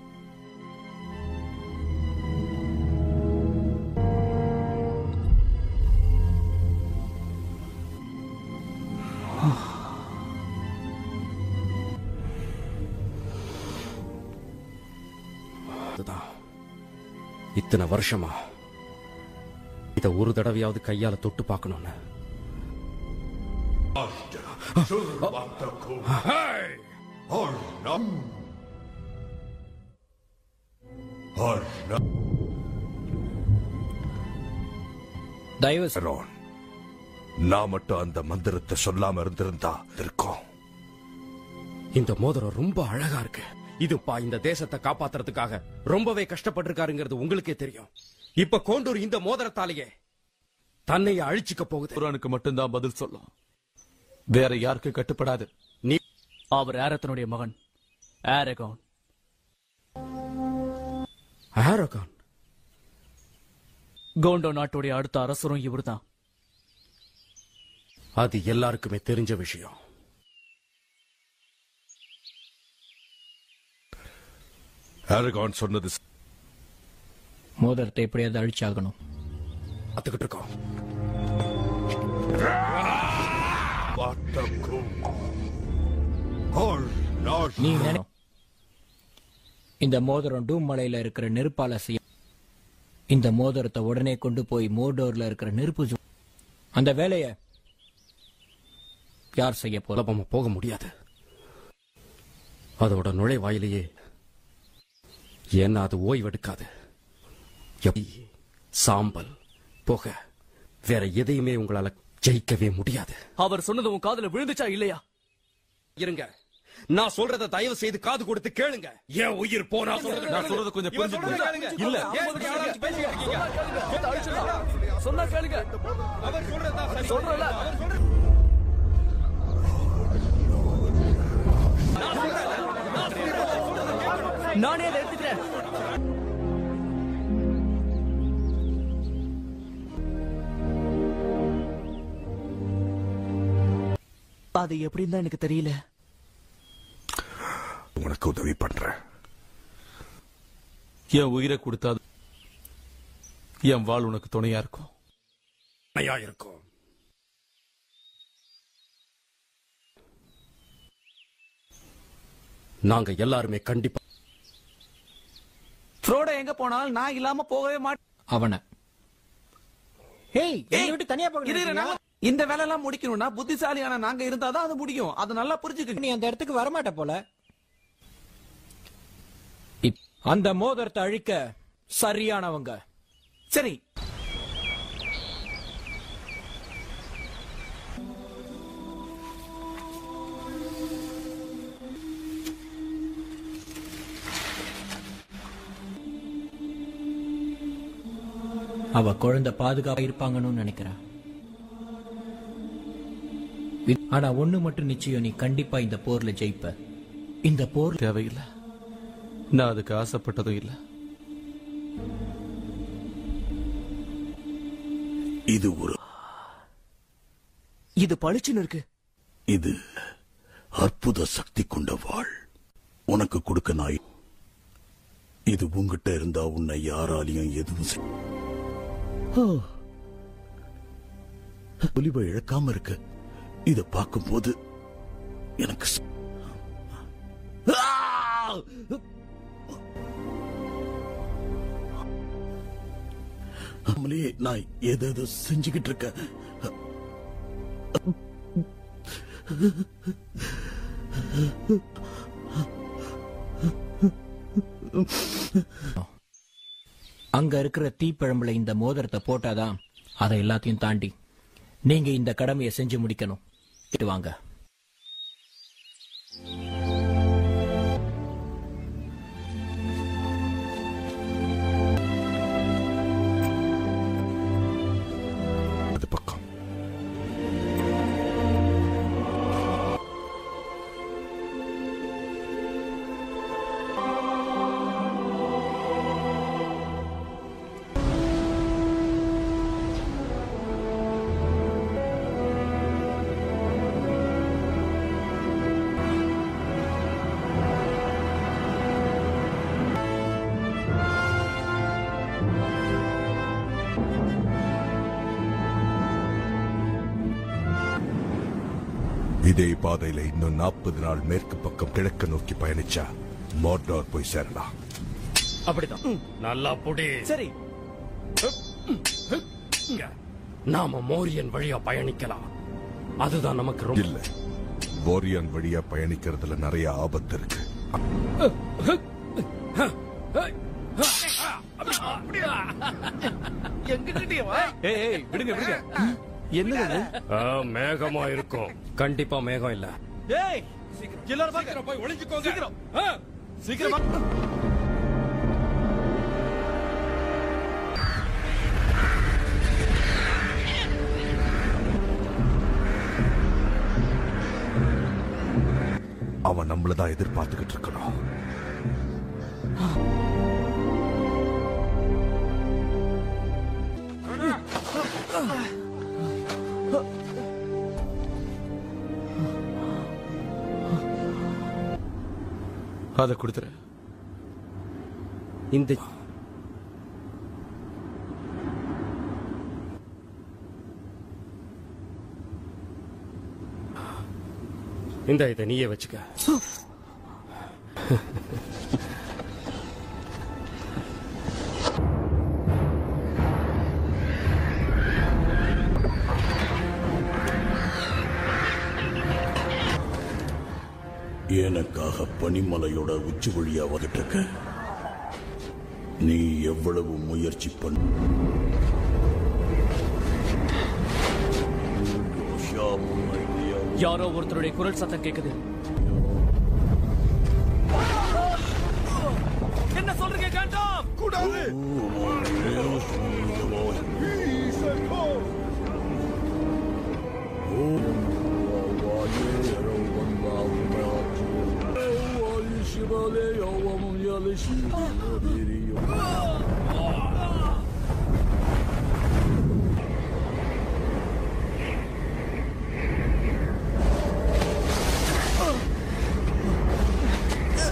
இத்தனை வருஷமா இத ஒரு தடவையாவது கையால தொட்டு பார்க்கணும்னு. தயவு நான் மட்டும் அந்த மந்திரத்தை சொல்லாம இருந்திருந்தா இருக்கும். இந்த மோதிரம் ரொம்ப அழகா இருக்கு. இதுப்பா இந்த தேசத்தை காப்பாத்துறதுக்காக ரொம்பவே கஷ்டப்பட்டிருக்காருங்கிறது உங்களுக்கே தெரியும். இப்ப கோண்டூர் இந்த மோதிரத்தாலேயே தன்னைய அழிச்சுக்க போகுது. குரானுக்கு மட்டும்தான் பதில் சொல்லும். வேற யாருக்கு கட்டுப்படாது. நீ அவர் ஆரத்தனுடைய மகன் ஆரகான். ஆரகான் கோண்டோ நாட்டுடைய அடுத்த அரசரும் இவர்தான். அது எல்லாருக்குமே தெரிஞ்ச விஷயம். ஆரகான் சொன்னது மோதிரத்தை எப்படியாவது அழிச்சாகணும். பார்த்துக்கிட்டு இருக்கோம். இந்த மோதிரம் டூம் மலையில இருக்கிற நெருப்பால செய்ய. இந்த மோதிரத்தை உடனே கொண்டு போய் மோர்டோர்ல இருக்கிற நெருப்பு அந்த வேலையை யார் செய்ய போலபமா போக முடியாது. அதோட நுழைவாயிலேயே ஏன்னா அது ஓய்வெடுக்காது. சாம்பல் புகை வேற எதையுமே உங்களால ஜெயிக்கவே முடியாது. அவர் சொன்னது உன் காதுல விழுந்துச்சா இல்லையா? இருங்க, நான் சொல்றத தயவு செய்து காது கொடுத்து கேளுங்க. என் உயிர் போனா நான் சொல்றது கொஞ்சம் புரிஞ்சுக்கோங்க. இல்ல சொன்னா கேளுங்க. அவர் சொல்றதா சரி. சொல்றல நானே அதை எடுத்துக்கிறேன். அது எப்படின்னு தான் எனக்கு தெரியல. உனக்கு உதவி பண்றேன். என் உயிரை கொடுத்தா என் வாழ் உனக்கு துணையா இருக்கும். இருக்கும். நாங்க எல்லாருமே கண்டிப்பா. ஃப்ரோட எங்க போனாலும் நான் இல்லாம போகவே மாட்டேன். அவனை தனியா இந்த வேலை எல்லாம் முடிக்கணும்னா புத்திசாலியான நாங்க இருந்தாதான் அது முடியும். அது நல்லா புரிஞ்சுக்க. நீ அந்த இடத்துக்கு வரமாட்ட போல. அந்த மோதிரத்தை அழிக்க சரியானவங்க. சரி, அவ குழந்தை பாதுகாப்பா இருப்பாங்கன்னு நினைக்கிறா. ஆனா ஒண்ணு மட்டும் நிச்சயம், நீ கண்டிப்பா இந்த போர்ல ஜெயிப்ப. இந்த போர் தேவையில்லை, நான் அதுக்கு ஆசைப்பட்டதும் இல்லை. இது பளிச்சுன்னு இருக்கு. இது அற்புத சக்தி கொண்ட வாழ். உனக்கு கொடுக்க நாய். இது உங்ககிட்ட இருந்தா உன்னை யாராலையும் எதுவும் ஒலிவை இழக்காம இருக்க. இத பார்க்கும்போது எனக்கு நான் ஏதோ செஞ்சுக்கிட்டு இருக்கேன். அங்க இருக்கிற தீப்பழம்புல இந்த மோதிரத்தை போட்டாதான் அதை எல்லாத்தையும் தாண்டி நீங்க இந்த கடமையை செஞ்சு முடிக்கணும். வாங்க. இதே பாதையில இன்னும் 40 நாள் மேற்கு பக்கம் கிழக்கு நோக்கி பயணிச்சா மோர்டார் போய் சேரலாம். அப்படிதான். நல்லா புடி. சரி, நாம மோரியன் வழியா பயணிக்கலாம். அதுதான் நமக்கு ரொம்ப இல்ல. மோரியன் வழியா பயணிக்கிறதுல நிறைய ஆபத்து இருக்கு. விடுங்க விடுங்க. என்னது? மேகமா இருக்கும். கண்டிப்பா மேகம் இல்ல. எல்லாரும் சீக்கிரம் போய் ஒளிஞ்சுக்கோங்க. சீக்கிரம். அவன் நம்மளதான் எதிர்பார்த்துக்கிட்டு இருக்கணும். அதை கொடுத்துரு. இந்த இதை நீயே வச்சுக்க. எனக்காக பனிமலையோட உச்சி வழியா வந்துட்டு இருக்க. நீ எவ்வளவு முயற்சி பண்ண யாரோ ஒருத்தருடைய குரல் சத்தம் கேக்குது. என்ன சொல்றீங்க காண்டாம்? கூடாது.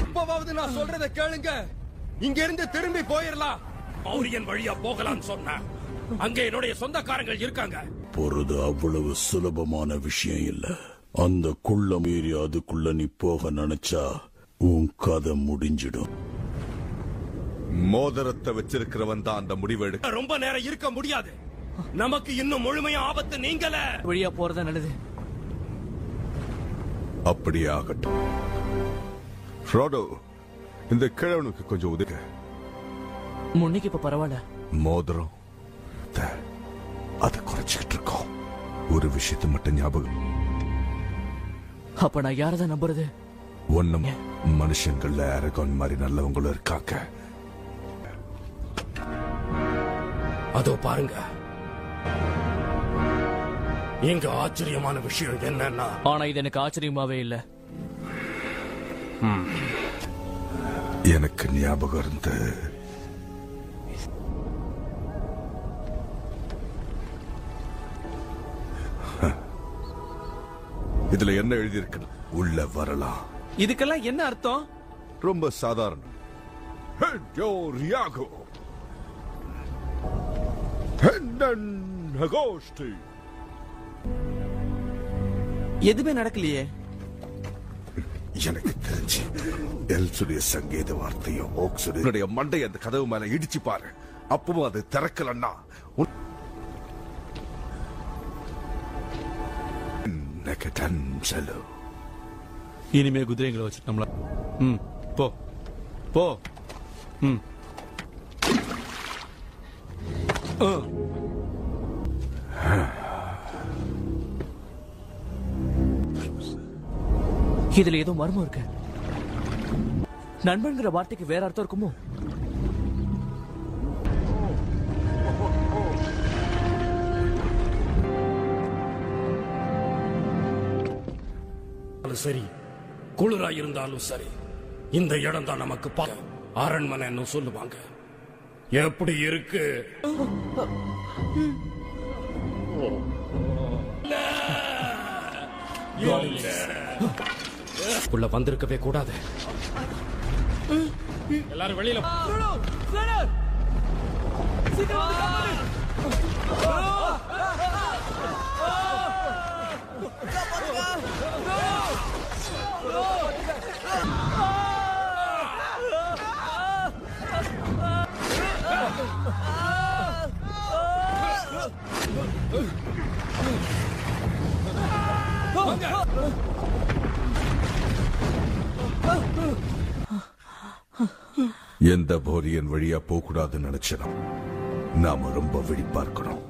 இப்பவாவது நான் சொல்றதை கேளுங்க. இங்க இருந்து திரும்பி போயிடலாம். மௌரியன் வழியா போகலாம்னு சொன்ன அங்க என்னுடைய சொந்தக்காரங்கள் இருக்காங்க. போறது அவ்வளவு சுலபமான விஷயம் இல்ல. அந்த குள்ள மீறி அதுக்குள்ள நீ போக நினைச்சா உன் கதை முடிஞ்சிடும். மோதிரத்தை வச்சிருக்கிறவன் தான் அந்த முடிவு எடுக்க. ரொம்ப நேரம் இருக்க முடியாது. நமக்கு இன்னும் முழுமையா ஆபத்து நீங்கள வழியா போறதா நல்லது. அப்படியே ஆகட்டும். ஃப்ரோடோ, இந்த கிழவனுக்கு கொஞ்சம் உதவி. முன்னைக்கு இப்ப பரவாயில்ல. மோதிரம் அதை குறைச்சிக்கிட்டு இருக்கோம். ஒரு விஷயத்தை மட்டும் ஞாபகம். அப்ப நான் யாரதான் நம்புறது? ஒண்ணும் மனுஷங்கள்ல அரகான் மாதிரி நல்லவங்களும் இருக்காங்க. அதோ பாருங்க. எங்க ஆச்சரியமான விஷயம் என்னன்னா, ஆனா இது எனக்கு ஆச்சரியமாவே இல்ல. எனக்கு ஞாபகம் இருந்து இதுல என்ன எழுதியிருக்கு? உள்ள வரலாம். இதுக்கெல்லாம் என்ன அர்த்தம்? ரொம்ப சாதாரணம். எதுவுமே நடக்கலையே. எனக்கு தெரிஞ்சு எல்சுடைய சங்கீத வார்த்தையும் ஓக்சுடைய மண்டை அந்த கதவு மேல இடிச்சு பாரு. அப்பவும் அது திறக்கலன்னா இனிமே குதிரைங்களை வச்சு நம்மள போ போ. இதுல ஏதோ மர்மம் இருக்கு. நண்பன்கிற வார்த்தைக்கு வேற அர்த்தம் இருக்குமோ? சரி, குளிரா இருந்தாலும் சரி, இந்த இடம் தான் நமக்கு அரண்மனை சொல்லுவாங்க. எப்படி இருக்கு? உள்ள வந்திருக்கவே கூடாது. எல்லாரும் வெளியில எந்த போரியன் வழியா போக கூடாதுன்னு நினைச்சோம். நாம ரொம்ப விழிப்பா இருக்கணும்.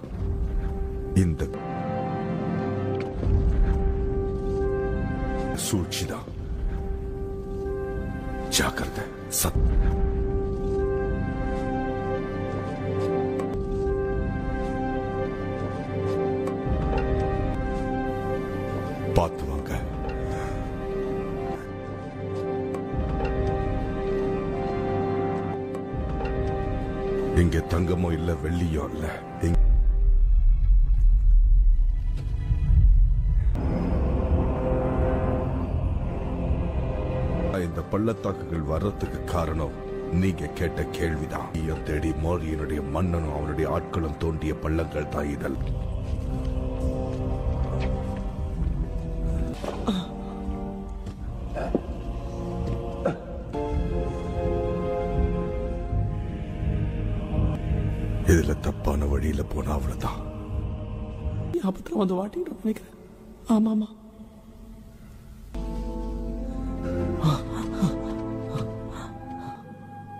இந்த சூழ்ச்சிதான். ஜாக்கிரதை. பார்த்து வாங்க. இங்க தங்கமோ இல்ல, வெள்ளியோ இல்ல. இந்த பள்ளத்தாக்குகள் வர்றதுக்கு காரணம் நீங்க கேட்ட கேள்விதான். தேடி மோரியனுடைய மன்னனும் அவனுடைய ஆட்களும் தோண்டிய பள்ளங்கள் தான் இதழ். இதுல தப்பான வழியில போனா அவ்வளவுதான். ஆபத்துல வந்து வாட்டிட்டு நினைக்கிறேன். ஆமா ஆமா.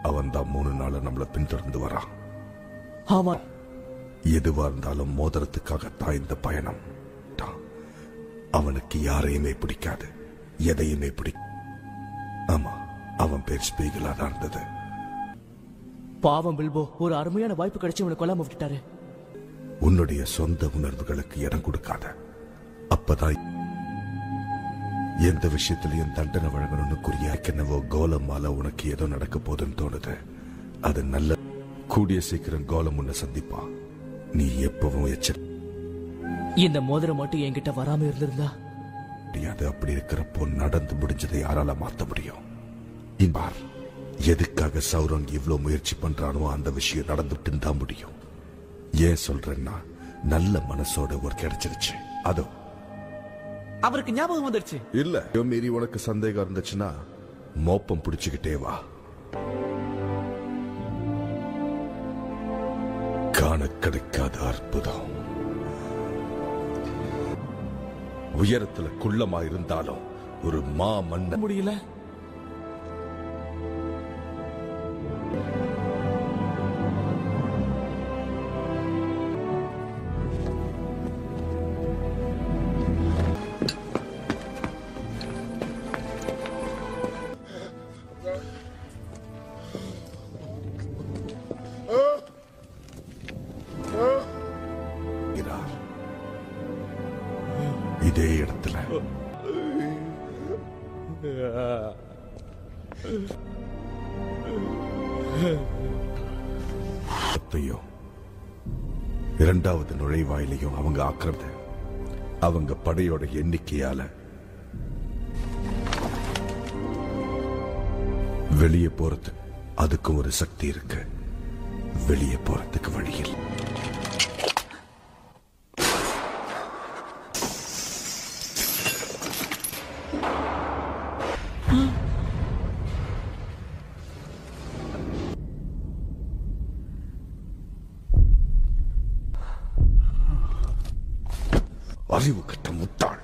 அவன் தான் 3 நாள் நம்மள பின்தொடர்ந்து வரான். ஆமா. எதுவா இருந்தாலும் மோதிரத்துக்காகத்தான் இந்த பயணம். அவனுக்கு யாரையுமே பிடிக்காது, எதையுமே ஆமா, அவன் பேர் ஸ்பீகலா தான் இருந்தது. பாவம் பில்போ, ஒரு அருமையான வாய்ப்பு கிடைச்சு இவனை கொல்லாம விட்டுட்டாரு. உன்னுடைய சொந்த உணர்வுகளுக்கு இடம் கொடுக்காத. அப்பதான் எந்த விஷயத்திலையும் தண்டனை வழங்கணும்னு குறியாக்கென்னவோ கோலமால உனக்கு ஏதோ நடக்க போதுன்னு தோணுது. அது நல்ல. கூடிய சீக்கிரம் கோலம் உன்னை சந்திப்பா. நீ எப்பவும் இந்த மோதிரம் மட்டும் என்கிட்ட வராம இருந்திருந்தா முடியாது. அப்படி இருக்கிறப்போ நடந்து முடிஞ்சதை யாரால மாத்த முடியும்? எதுக்காக சௌரங் இவ்வளவு முயற்சி பண்றானோ அந்த விஷயம் நடந்துட்டு தான் முடியும். ஏன் சொல்றேன்னா, நல்ல மனசோட ஒரு கிடைச்சிருச்சு. அதோ அவருக்கு ஞாபகம் வந்துருச்சு. இல்ல, மீறி உனக்கு சந்தேகம் இருந்துச்சுன்னா மோப்பம் பிடிச்சுக்கிட்டே வா. காண கிடைக்காத அற்புதம். உயரத்துல குள்ளமா இருந்தாலும் ஒரு மன்ன முடியல. இதே இடத்துல இரண்டாவது நுழைவாயிலையும் அவங்க ஆக்கிரமித்து அவங்க படையோட எண்ணிக்கையால வெளியே போறது. அதுக்கும் ஒரு சக்தி இருக்கு. வெளியே போறதுக்கு வழியில் அறிவு கட்ட முட்டாள்.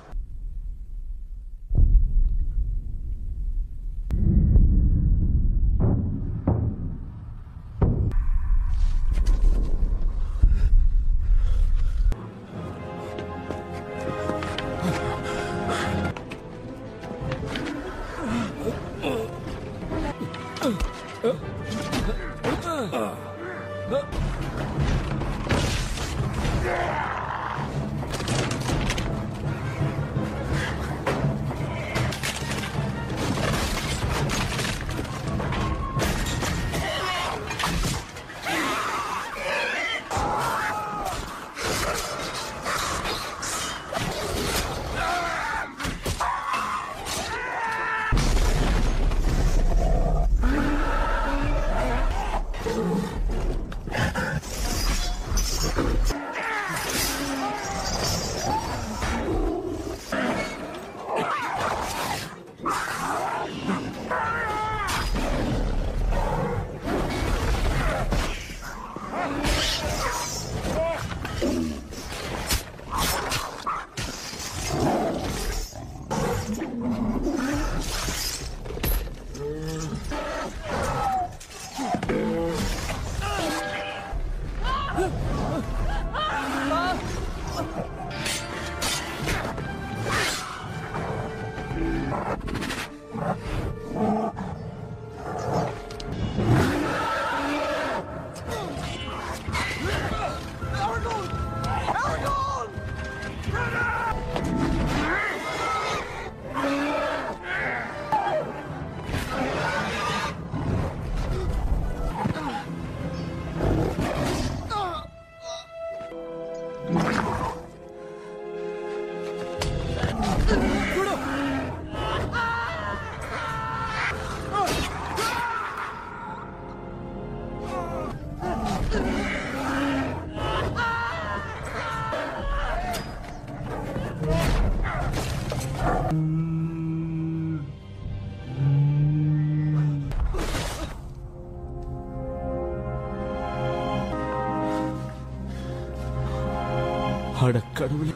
அட கடவுளே,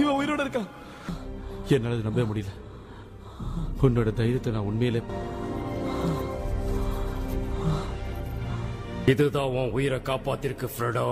இவன் உயிரோட இருக்கான். என்னால இதை நம்ப முடியல. உன்னோட தைரியத்தை நான் உண்மையிலே. இதுதான் உன் உயிரை காப்பாத்திருக்கு ஃப்ரெடோ.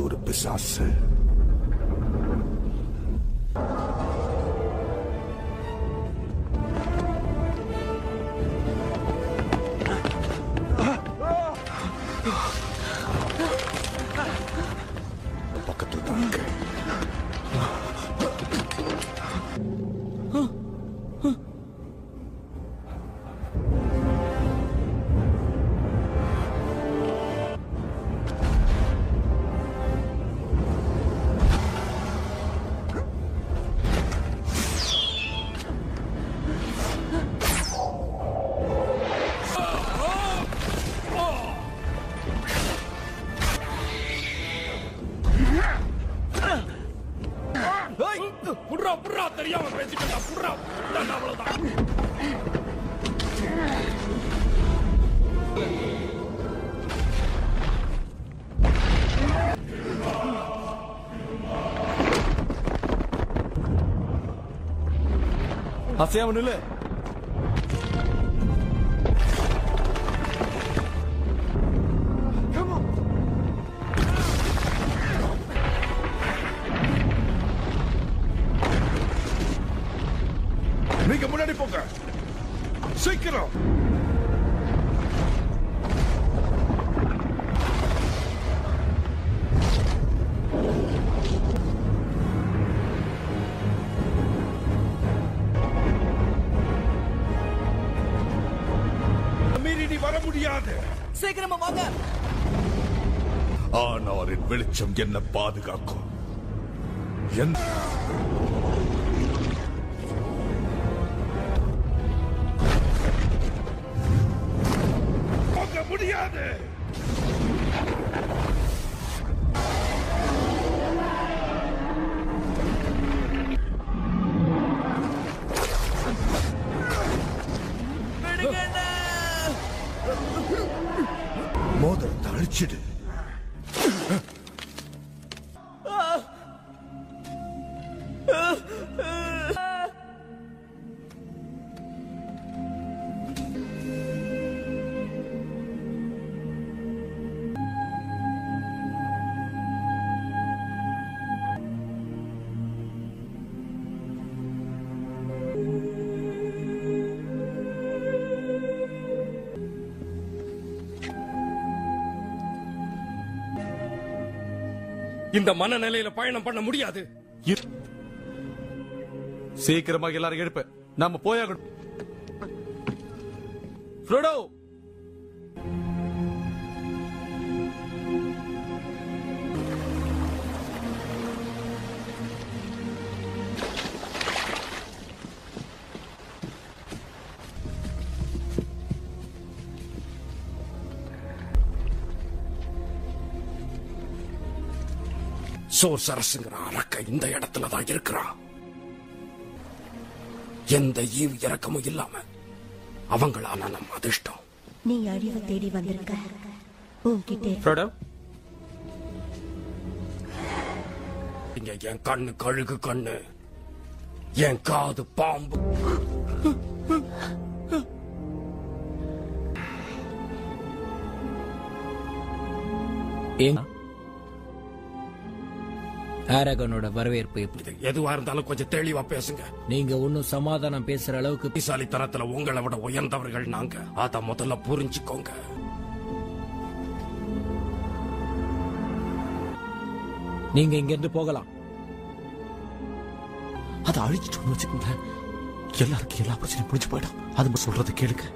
ஒரு பிசாசு பக்கத்துல தான் இருக்கு. தெரியாம பேசிக்கிட்டா புடுறா அவ்வளவுதான். அசையாம நில்லு. நீங்க முன்னாடி போங்க சீக்கிரம். மீறி நீ வர முடியாது. சீக்கிரமா வாங்க. ஆனாரின் வெளிச்சம் என்ன பாதுகாக்கும். முடியாது. மோதிரத்தை அழிச்சிடு. இந்த மனநிலையில பயணம் பண்ண முடியாது. சீக்கிரமாக எல்லாரும் எழுப்ப, நாம போயாகணும். ஃப்ரோடோ, சோர்சரசுங்கிற அரக்க இந்த இடத்துலதான் இருக்கிறான். எந்த ஈவு இறக்கமும் இல்லாம அவங்களான நம்ம அதிர்ஷ்டம். நீ அழிவை தேடி வந்திருக்க. ஃப்ரோடோ, இங்க என் கண்ணு கழுகு கண்ணு, என் காது பாம்பு. ஆரகனோட வரவேற்பு எப்படி? எதுவா இருந்தாலும் கொஞ்சம் தெளிவா பேசுங்க. நீங்க ஒன்னும் சமாதானம் பேசுற அளவுக்கு புத்திசாலித்தனத்துல உங்களை விட உயர்ந்தவர்கள் நாங்க. அத முதல்ல புரிஞ்சுக்கோங்க. நீங்க இங்க இருந்து போகலாம். அதை அழிச்சிட்டு வச்சுக்கோங்க. எல்லாருக்கும் எல்லா பிரச்சனையும் புரிஞ்சு போயிடும். அது சொல்றதை கேளுங்க.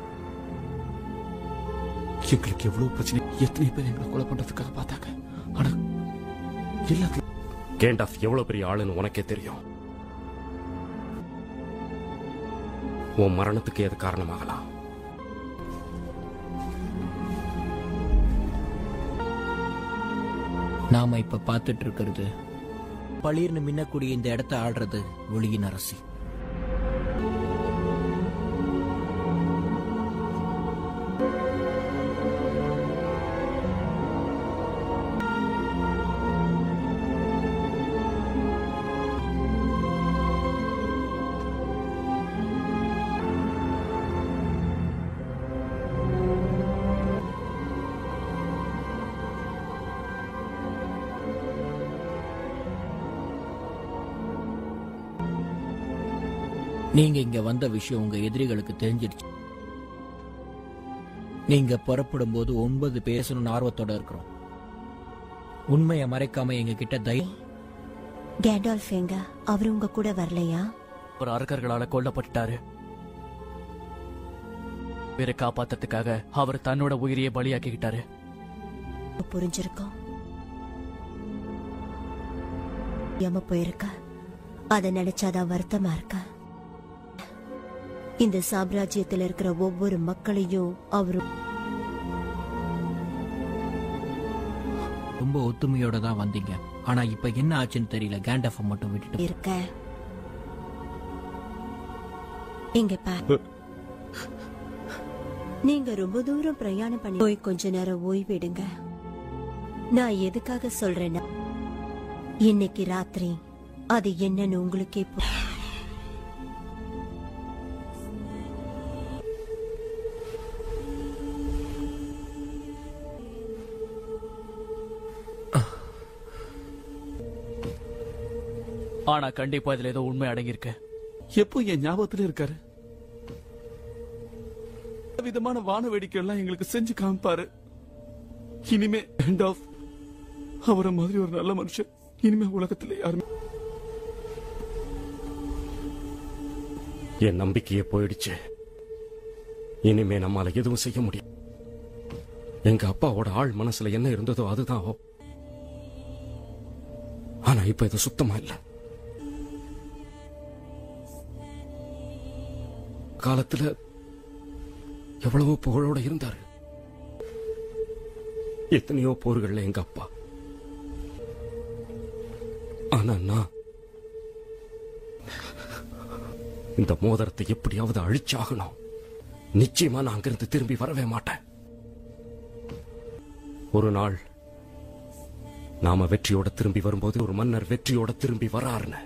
எங்களுக்கு எவ்வளவு பிரச்சனை, எத்தனை பேர் எங்களை கொலை பண்றதுக்காக பார்த்தாங்க. ஆனா எல்லாத்தையும் கேண்டாஃப் எவ்வளவு பெரிய ஆளுன்னு உனக்கே தெரியும். உன் மரணத்துக்கு எது காரணமாகலாம். நாம இப்ப பார்த்துட்டு இருக்கிறது பளீர்னு மின்னக்கூடிய இந்த இடத்தை ஆடுறது ஒளியின் அரசி. நீங்க இங்க வந்த விஷயம் உங்க எதிரிகளுக்கு தெரிஞ்சிருச்சு. நீங்க புறப்படும் போது 9 பேசணும்னு ஆர்வத்தோட இருக்கிறோம். உண்மையை மறைக்காம எங்க கிட்ட கேண்டால்ஃப் எங்க? அவரு உங்க கூட வரலையா? ஒரு அரக்கர்களால கொல்லப்பட்டாரு. பேரை காப்பாத்துறதுக்காக அவர் தன்னோட உயிரையே பலியாக்கிக்கிட்டாரு. புரிஞ்சிருக்கோம். ஏமா போயிருக்க? அதை நினைச்சாதான் வருத்தமா இருக்க. இந்த சாம்ராஜ்யத்தில் இருக்கிற ஒவ்வொரு மக்களையும் அவரு ரொம்ப ஒத்துமையோட தான் வந்தீங்க. ஆனா இப்ப என்ன ஆச்சுன்னு தெரியல. கேண்டால்ஃபை மட்டும் விட்டுட்டு இருக்க. இங்க பாரு, நீங்க ரொம்ப தூரம் பிரயாணம் பண்ணி போய் கொஞ்ச நேரம் ஓய்வெடுங்க. நான் எதுக்காக சொல்றேன்னா, இன்னைக்கு ராத்திரி அது என்னன்னு உங்களுக்கே ஆனா கண்டிப்பா இதுல ஏதோ உண்மை அடங்கியிருக்கு. எப்போ என் ஞாபகத்துல இருக்காரு. விதமான வான வேடிக்கை எல்லாம் எங்களுக்கு செஞ்சு காமிப்பாரு. இனிமே எண்ட் ஆஃப் அவரை மாதிரி ஒரு நல்ல மனுஷன் இனிமே உலகத்துல யாருமே. என் நம்பிக்கையே போயிடுச்சு. இனிமே நம்மால எதுவும் செய்ய முடியும். எங்க அப்பாவோட ஆள் மனசுல என்ன இருந்ததோ அதுதான். ஆனா இப்ப இது சுத்தமா இல்ல. காலத்துல எவ்வளவோ புகழோட இருந்தாரு. எத்தனையோ போர்கள்ல எங்க அப்பா. ஆனா நான் இந்த மோதிரத்தை எப்படியாவது அழிச்சாகணும். நிச்சயமா நான் அங்கிருந்து திரும்பி வரவே மாட்டேன். ஒரு நாள் நாம வெற்றியோட திரும்பி வரும்போது ஒரு மன்னர் வெற்றியோட திரும்பி வராருன்னு.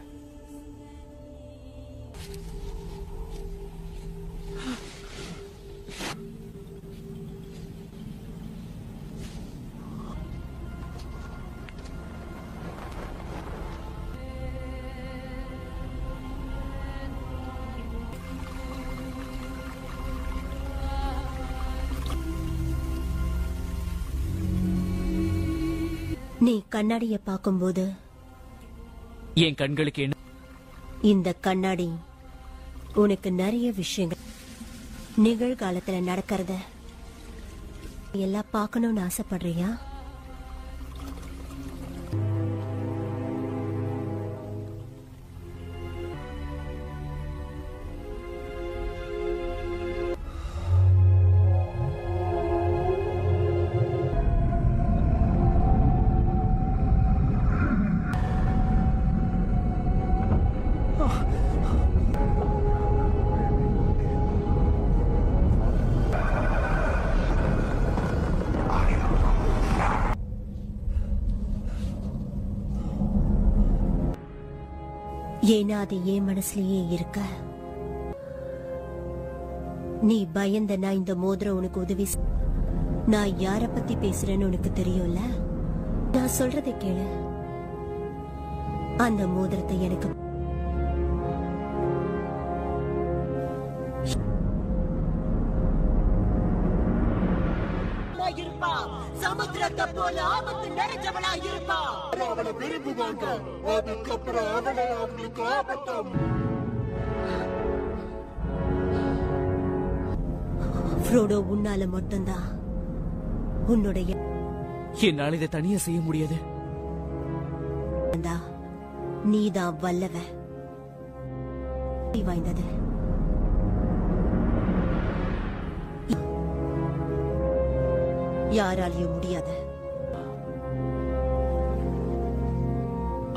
நீ கண்ணாடிய பார்க்கும்போது என் கண்களுக்கு என்ன? இந்த கண்ணாடி உனக்கு நிறைய விஷயங்கள் நிகழ்காலத்துல நடக்கிறத எல்லாம் பார்க்கணும்னு ஆசைப்படுறியா? ஏன்னா அது என் மனசுலயே இருக்க. நீ பயந்த நான் இந்த மோதிரம் உனக்கு உதவி. நான் யார பத்தி பேசுறேன்னு உனக்கு தெரியும்ல. நான் சொல்றதை கேளு. அந்த மோதிரத்தை எனக்கு சமுத்திரத்தை போல ஆபத்து நிறைஞ்சவளா இருப்பா. அவளை விரும்புவாங்க. அதுக்கப்புறம் அவளை அவங்களுக்கு ஆபத்தம். ஃப்ரோடோ, உன்னால மட்டும்தான் உன்னுடைய. என்னால் இதை தனியா செய்ய முடியாது. நீதான் வல்லவ வாய்ந்தது. யாராலையும் முடியாது.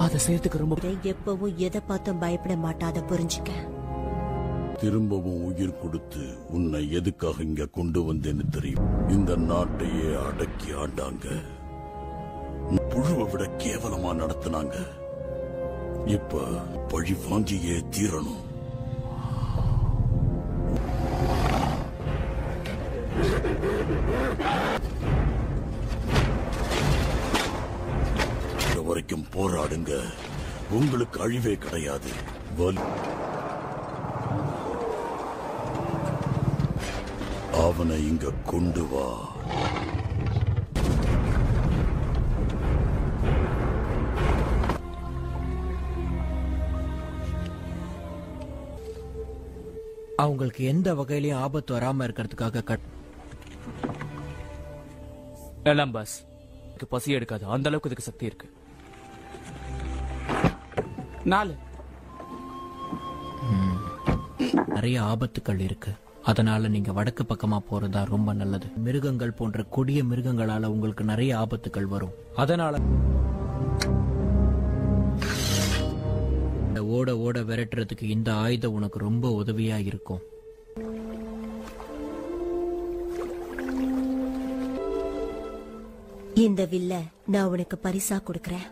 அதை செய்யறதுக்கு ரொம்ப எப்பவும் எதை பார்த்தும் பயப்பட மாட்டாத புரிஞ்சுக்க. திரும்பவும் உயிர் கொடுத்து உன்னை எதுக்காக இங்க கொண்டு வந்தேன்னு தெரியும். இந்த நாட்டையே அடக்கி ஆண்டாங்க, புழுவை விட கேவலமா நடத்தினாங்க. இப்ப பழி வாங்கியே தீரணும். வரைக்கும் போராடுங்க, உங்களுக்கு அழிவே கிடையாது. அவனை இங்க கொண்டு வா. அவங்களுக்கு எந்த வகையிலயும் ஆபத்து வராம இருக்கிறதுக்காக எல்லாம் பாஸ், பசி எடுக்காது, அந்த அளவுக்கு இதுக்கு சக்தி இருக்கு. 4 நிறைய ஆபத்துக்கள் இருக்கு. அதனால நீங்க வடக்கு பக்கமா போறதா ரொம்ப நல்லது. மிருகங்கள் போன்ற கொடிய மிருகங்களால உங்களுக்கு நிறைய ஆபத்துக்கள் வரும். அதனால ஓட ஓட விரட்டுறதுக்கு இந்த ஆயுதம் உனக்கு ரொம்ப உதவியா இருக்கும். இந்த வில்ல நான் உனக்கு பரிசா கொடுக்கறேன்.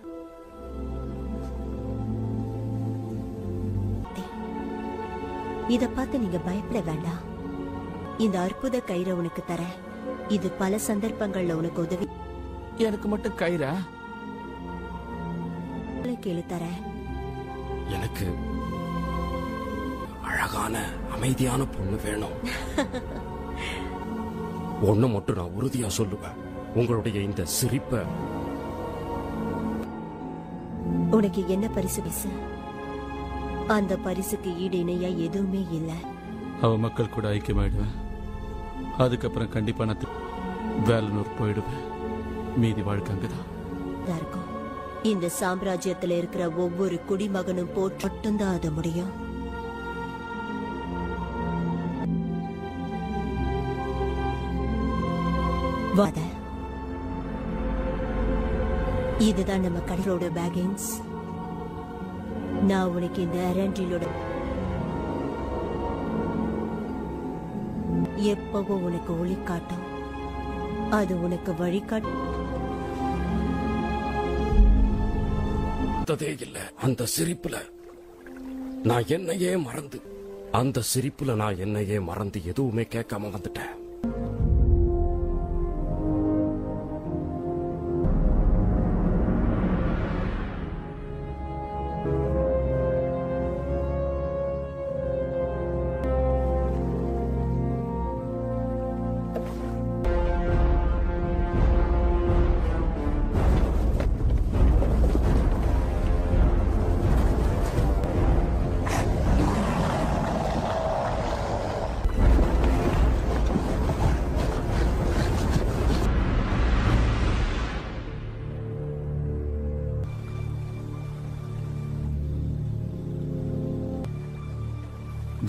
இத பார்த்து நீங்க பயப்பட வேண்டாம். இந்த அற்புத கயிறை உனக்கு தரேன். இது பல சந்தர்ப்பங்கள்ல உனக்கு உதவி. எனக்கு மட்டும் கயிறா? கேளு தரேன். எனக்கு அழகான அமைதியான பொண்ணு வேணும். ஒண்ணு மட்டும் நான் உறுதியா சொல்லுவேன், உங்களுடைய இந்த சிரிப்ப. உனக்கு என்ன பரிசு பேசு? அந்த பரிசுக்கு ஈடு இணையா எதுவுமே இல்ல. அவ மக்கள் கூட ஐக்கியமாயிடுவேன். அதுக்கப்புறம் கண்டிப்பா நான் வேலனூர் போயிடுவேன். மீதி வாழ்க்கை அங்கதான் இருக்கும். இந்த சாம்ராஜ்யத்துல இருக்கிற ஒவ்வொரு குடிமகனும் போட்டு மட்டும்தான் அது முடியும். இதுதான் நம்ம கடலோட பேகிங்ஸ். நான் உனக்கு இந்த அரண்டிலோட எப்பவும் உனக்கு ஒளி காட்டும். அது உனக்கு வழிகாட்டும். இல்ல அந்த சிரிப்புல நான் என்னையே மறந்து, அந்த சிரிப்புல நான் என்னையே மறந்து எதுவுமே கேட்காம வந்துட்டேன்.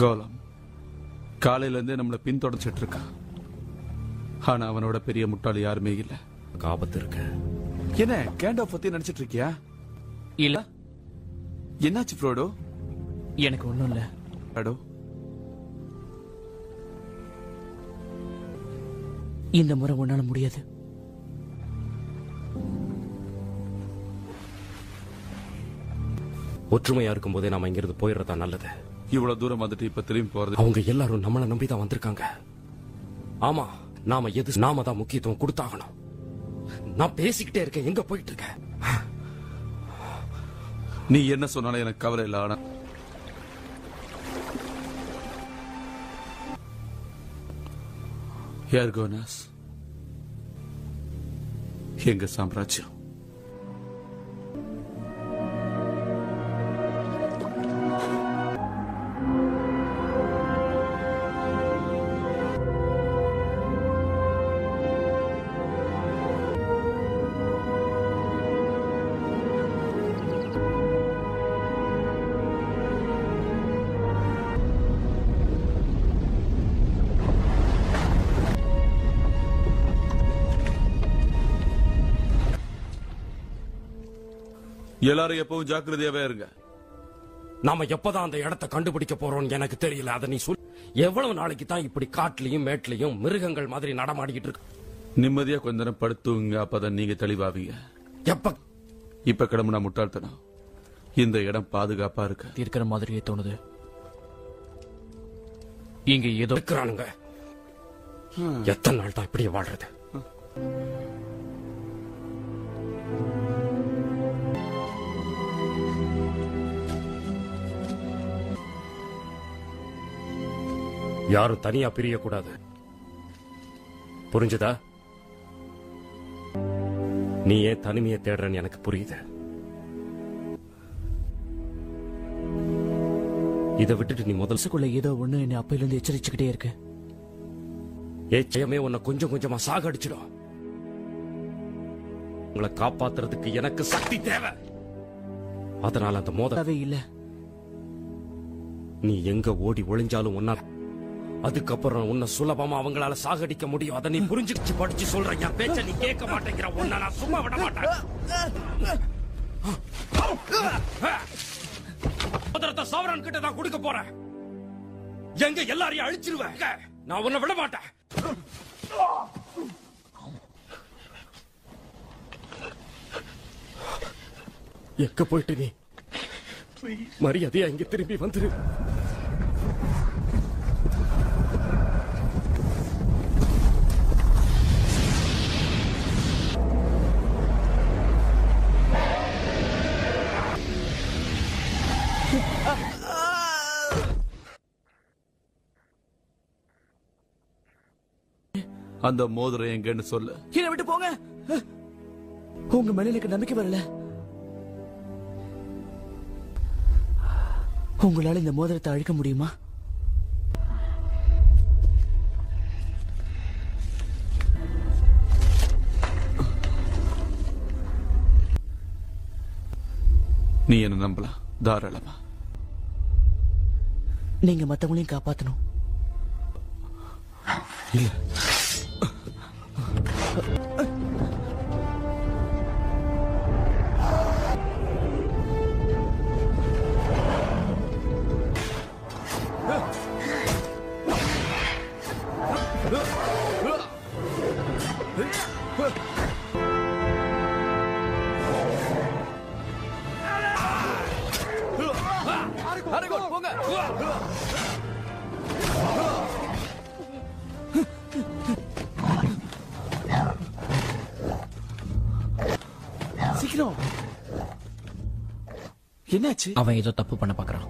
கோலம் காலையில இருந்தே நம்மளை பின்தொடர்ச்சிட்டு இருக்கான். ஆனா அவனோட பெரிய முட்டாளி யாருமே இல்ல. ஆபத்து இருக்கு. என்ன கேண்டோ பத்தி நினைச்சிட்டு இருக்கியா? இல்ல. என்னாச்சு ஃப்ரோடோ? எனக்கு ஒண்ணும் இல்ல. அடோ, இந்த முறை உன்னால முடியாது. ஒற்றுமையா இருக்கும் போதே நாம இங்கிருந்து போயிடுறதா நல்லது. இவ்வளவு தூரம் வந்துட்டு இப்ப திரும்பி போறது. அவங்க எல்லாரும் நம்மளை நம்பிதான் வந்திருக்காங்க. ஆமா, நாம தான் முக்கியத்துவம் கொடுத்தாகணும். நான் பேசிக்கிட்டே இருக்கேன், எங்க போயிட்டு இருக்க? நீ என்ன சொன்னாலும் எனக்கு கவலை இல்ல. ஆனா யார்கோனாஸ் எங்க சாம்ராஜ்யம். எல்லாரும் எப்பவும் ஜாக்கிரதையாவே இருங்க. நாம எப்பதான் அந்த இடத்தை கண்டுபிடிக்க போறோம்னு எனக்கு தெரியல. அதை நீ சொல். எவ்வளவு நாளைக்கு தான் இப்படி காட்டுலயும் மேட்லயும் மிருகங்கள் மாதிரி நடமாடிக்கிட்டு இருக்கு? நிம்மதியா கொஞ்ச நேரம் படுத்துங்க, அப்பதான் நீங்க தெளிவாவீங்க. இப்ப கிளம்புனா முட்டாள்தனம். இந்த இடம் பாதுகாப்பா இருக்கு. இருக்கிற மாதிரியே தோணுது. இங்க ஏதோ இருக்கிறானுங்க. எத்தனை நாள் தான் இப்படியே வாழ்றது? யாரும் தனியா பிரியக்கூடாது, புரிஞ்சுதா? நீ ஏன் தனிமையை தேடுறன்னு எனக்கு புரியுது. இதை விட்டுட்டு நீ முதல்ல ஏதோ ஒண்ணு என்ன அப்பையில இருந்து எச்சரிச்சுக்கிட்டே இருக்கு. ஏச்சயமே உன்னை கொஞ்சம் கொஞ்சமா சாகடிச்சிடும். உங்களை காப்பாத்துறதுக்கு எனக்கு சக்தி தேவை. அதனால அந்த மோதவே இல்ல. நீ எங்க ஓடி ஒளிஞ்சாலும் ஒன்னா, அதுக்கப்புறம் உன்னை சுலபமா அவங்களால சாகடிக்க முடியும். அதை நீ புரிஞ்சுக்கிச்சு படிச்சு சொல்ற. என் பேச்ச நீ கேட்க மாட்டேங்கிற. உன்னை நான் சும்மா விட மாட்டேன். சவரன் கிட்ட தான் கொடுக்க போறேன். எங்க எல்லாரையும் அழிச்சிருவேன். நான் உன்னை விட மாட்டேன். எங்க போயிட்டு நீ மரியாதையா இங்க திரும்பி வந்துரு. அந்த மோதிரம் எங்கன்னு சொல்லு. கீழே விட்டு போங்க. உங்க மேல எனக்கு நம்பிக்கை வரல. உங்களால இந்த மோதிரத்தை அழிக்க முடியுமா? நீ என்ன நம்பலாம் தாராளமா. நீங்க மத்தவங்களையும் காப்பாத்தணும். இல்ல, போங்க. சீக்கிரம். என்னாச்சு? அவன் ஏதோ தப்பு பண்ண பாக்குறான்.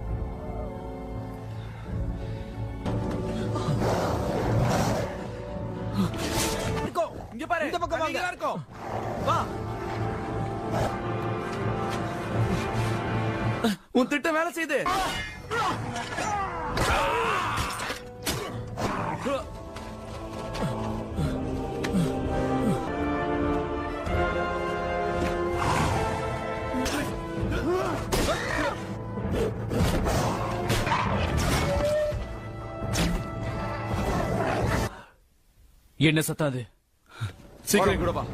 இங்க பாரு, இந்த பக்கம் வாங்க. இருக்கோம், வா. உன் திட்டம் வேலை செய்து. என்ன சத்தம் அது? சீக்கிரம் கூட வா.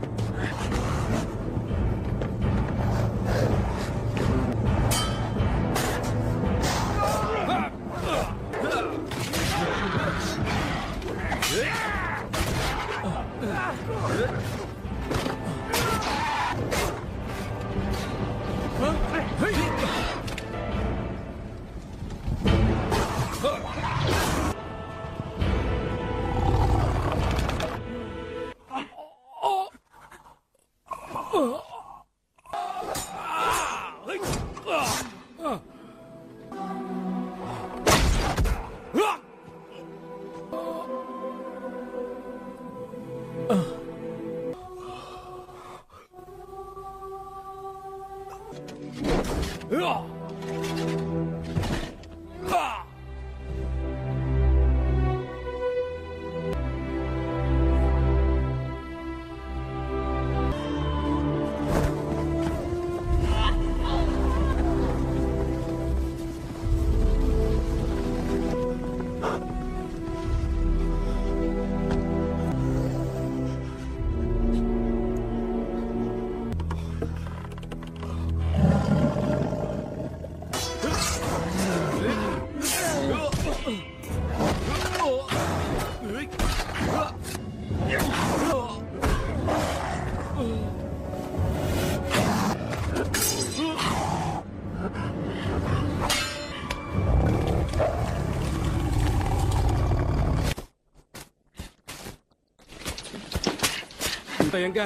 எங்க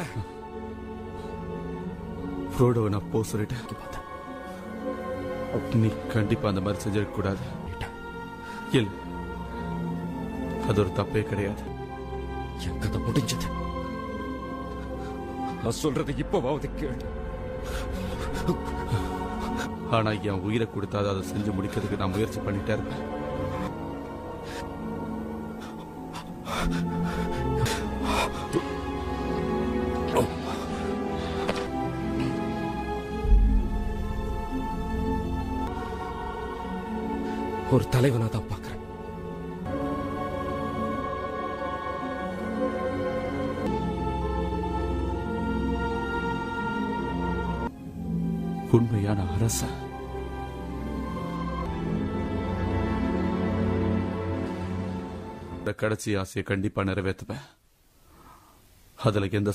ஃப்ரோடோவை நான் போ சொல்லிட்டேன். நீ கண்டிப்பா அந்த மாதிரி செஞ்சிருக்க கூடாது. இல்ல, அது ஒரு தப்பே கிடையாது. என் கதை முடிஞ்சது. நான் சொல்றது இப்பவாவது கேட்டு. ஆனா என் உயிரை கொடுத்தாது அதை செஞ்சு முடிக்கிறதுக்கு நான் முயற்சி பண்ணிட்டே இருப்பேன். ஒரு தலைவனா தான் பார்க்கிறேன். உண்மையான அரசன் கடைசி ஆசையை கண்டிப்பா நிறைவேற்றுவேன். அதுல எந்த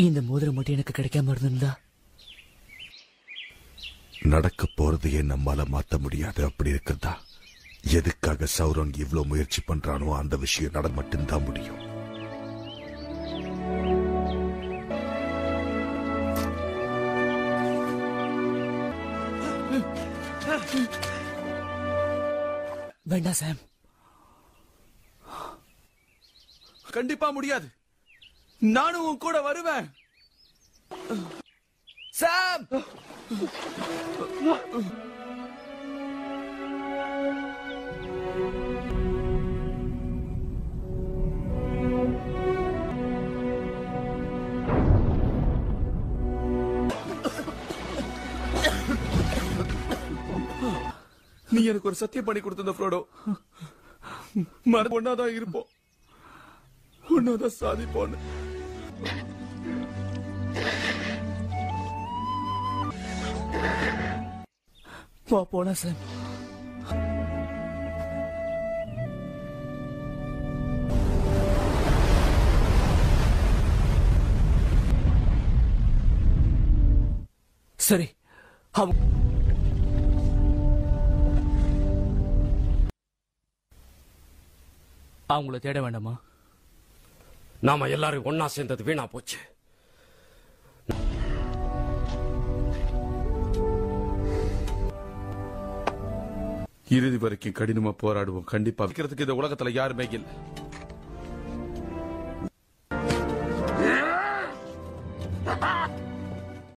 இந்த மோதிரம் மட்டும் எனக்கு கிடைக்காம இருந்திருந்தா நடக்க போறதையே நம்மால மாத்த முடியாது. அப்படி இருக்கிறதா எதுக்காக சௌரன் இவ்வளவு முயற்சி பண்றானோ அந்த விஷயம் நட மட்டும்தான் முடியும். வேண்டாம் சாம். கண்டிப்பா முடியாது. நானும் உன் கூட வருவேன். சாம், நீ எனக்கு ஒரு சத்தியம் பண்ணி கொடுத்த ஃப்ரோடோ. ஒன்னாதான் இருப்போம், ஒன்னாதான் சாதிப்போம். போனா சார். சரி, அவங்கள தேட வேண்டாமா? நாம எல்லாரும் ஒன்னா சேர்ந்தது வீணா போச்சு. இறுதி வரைக்கும் கடினமா போராடுவோம். கண்டிப்பா வைக்கிறதுக்கு இந்த உலகத்துல யாருமே இல்லை.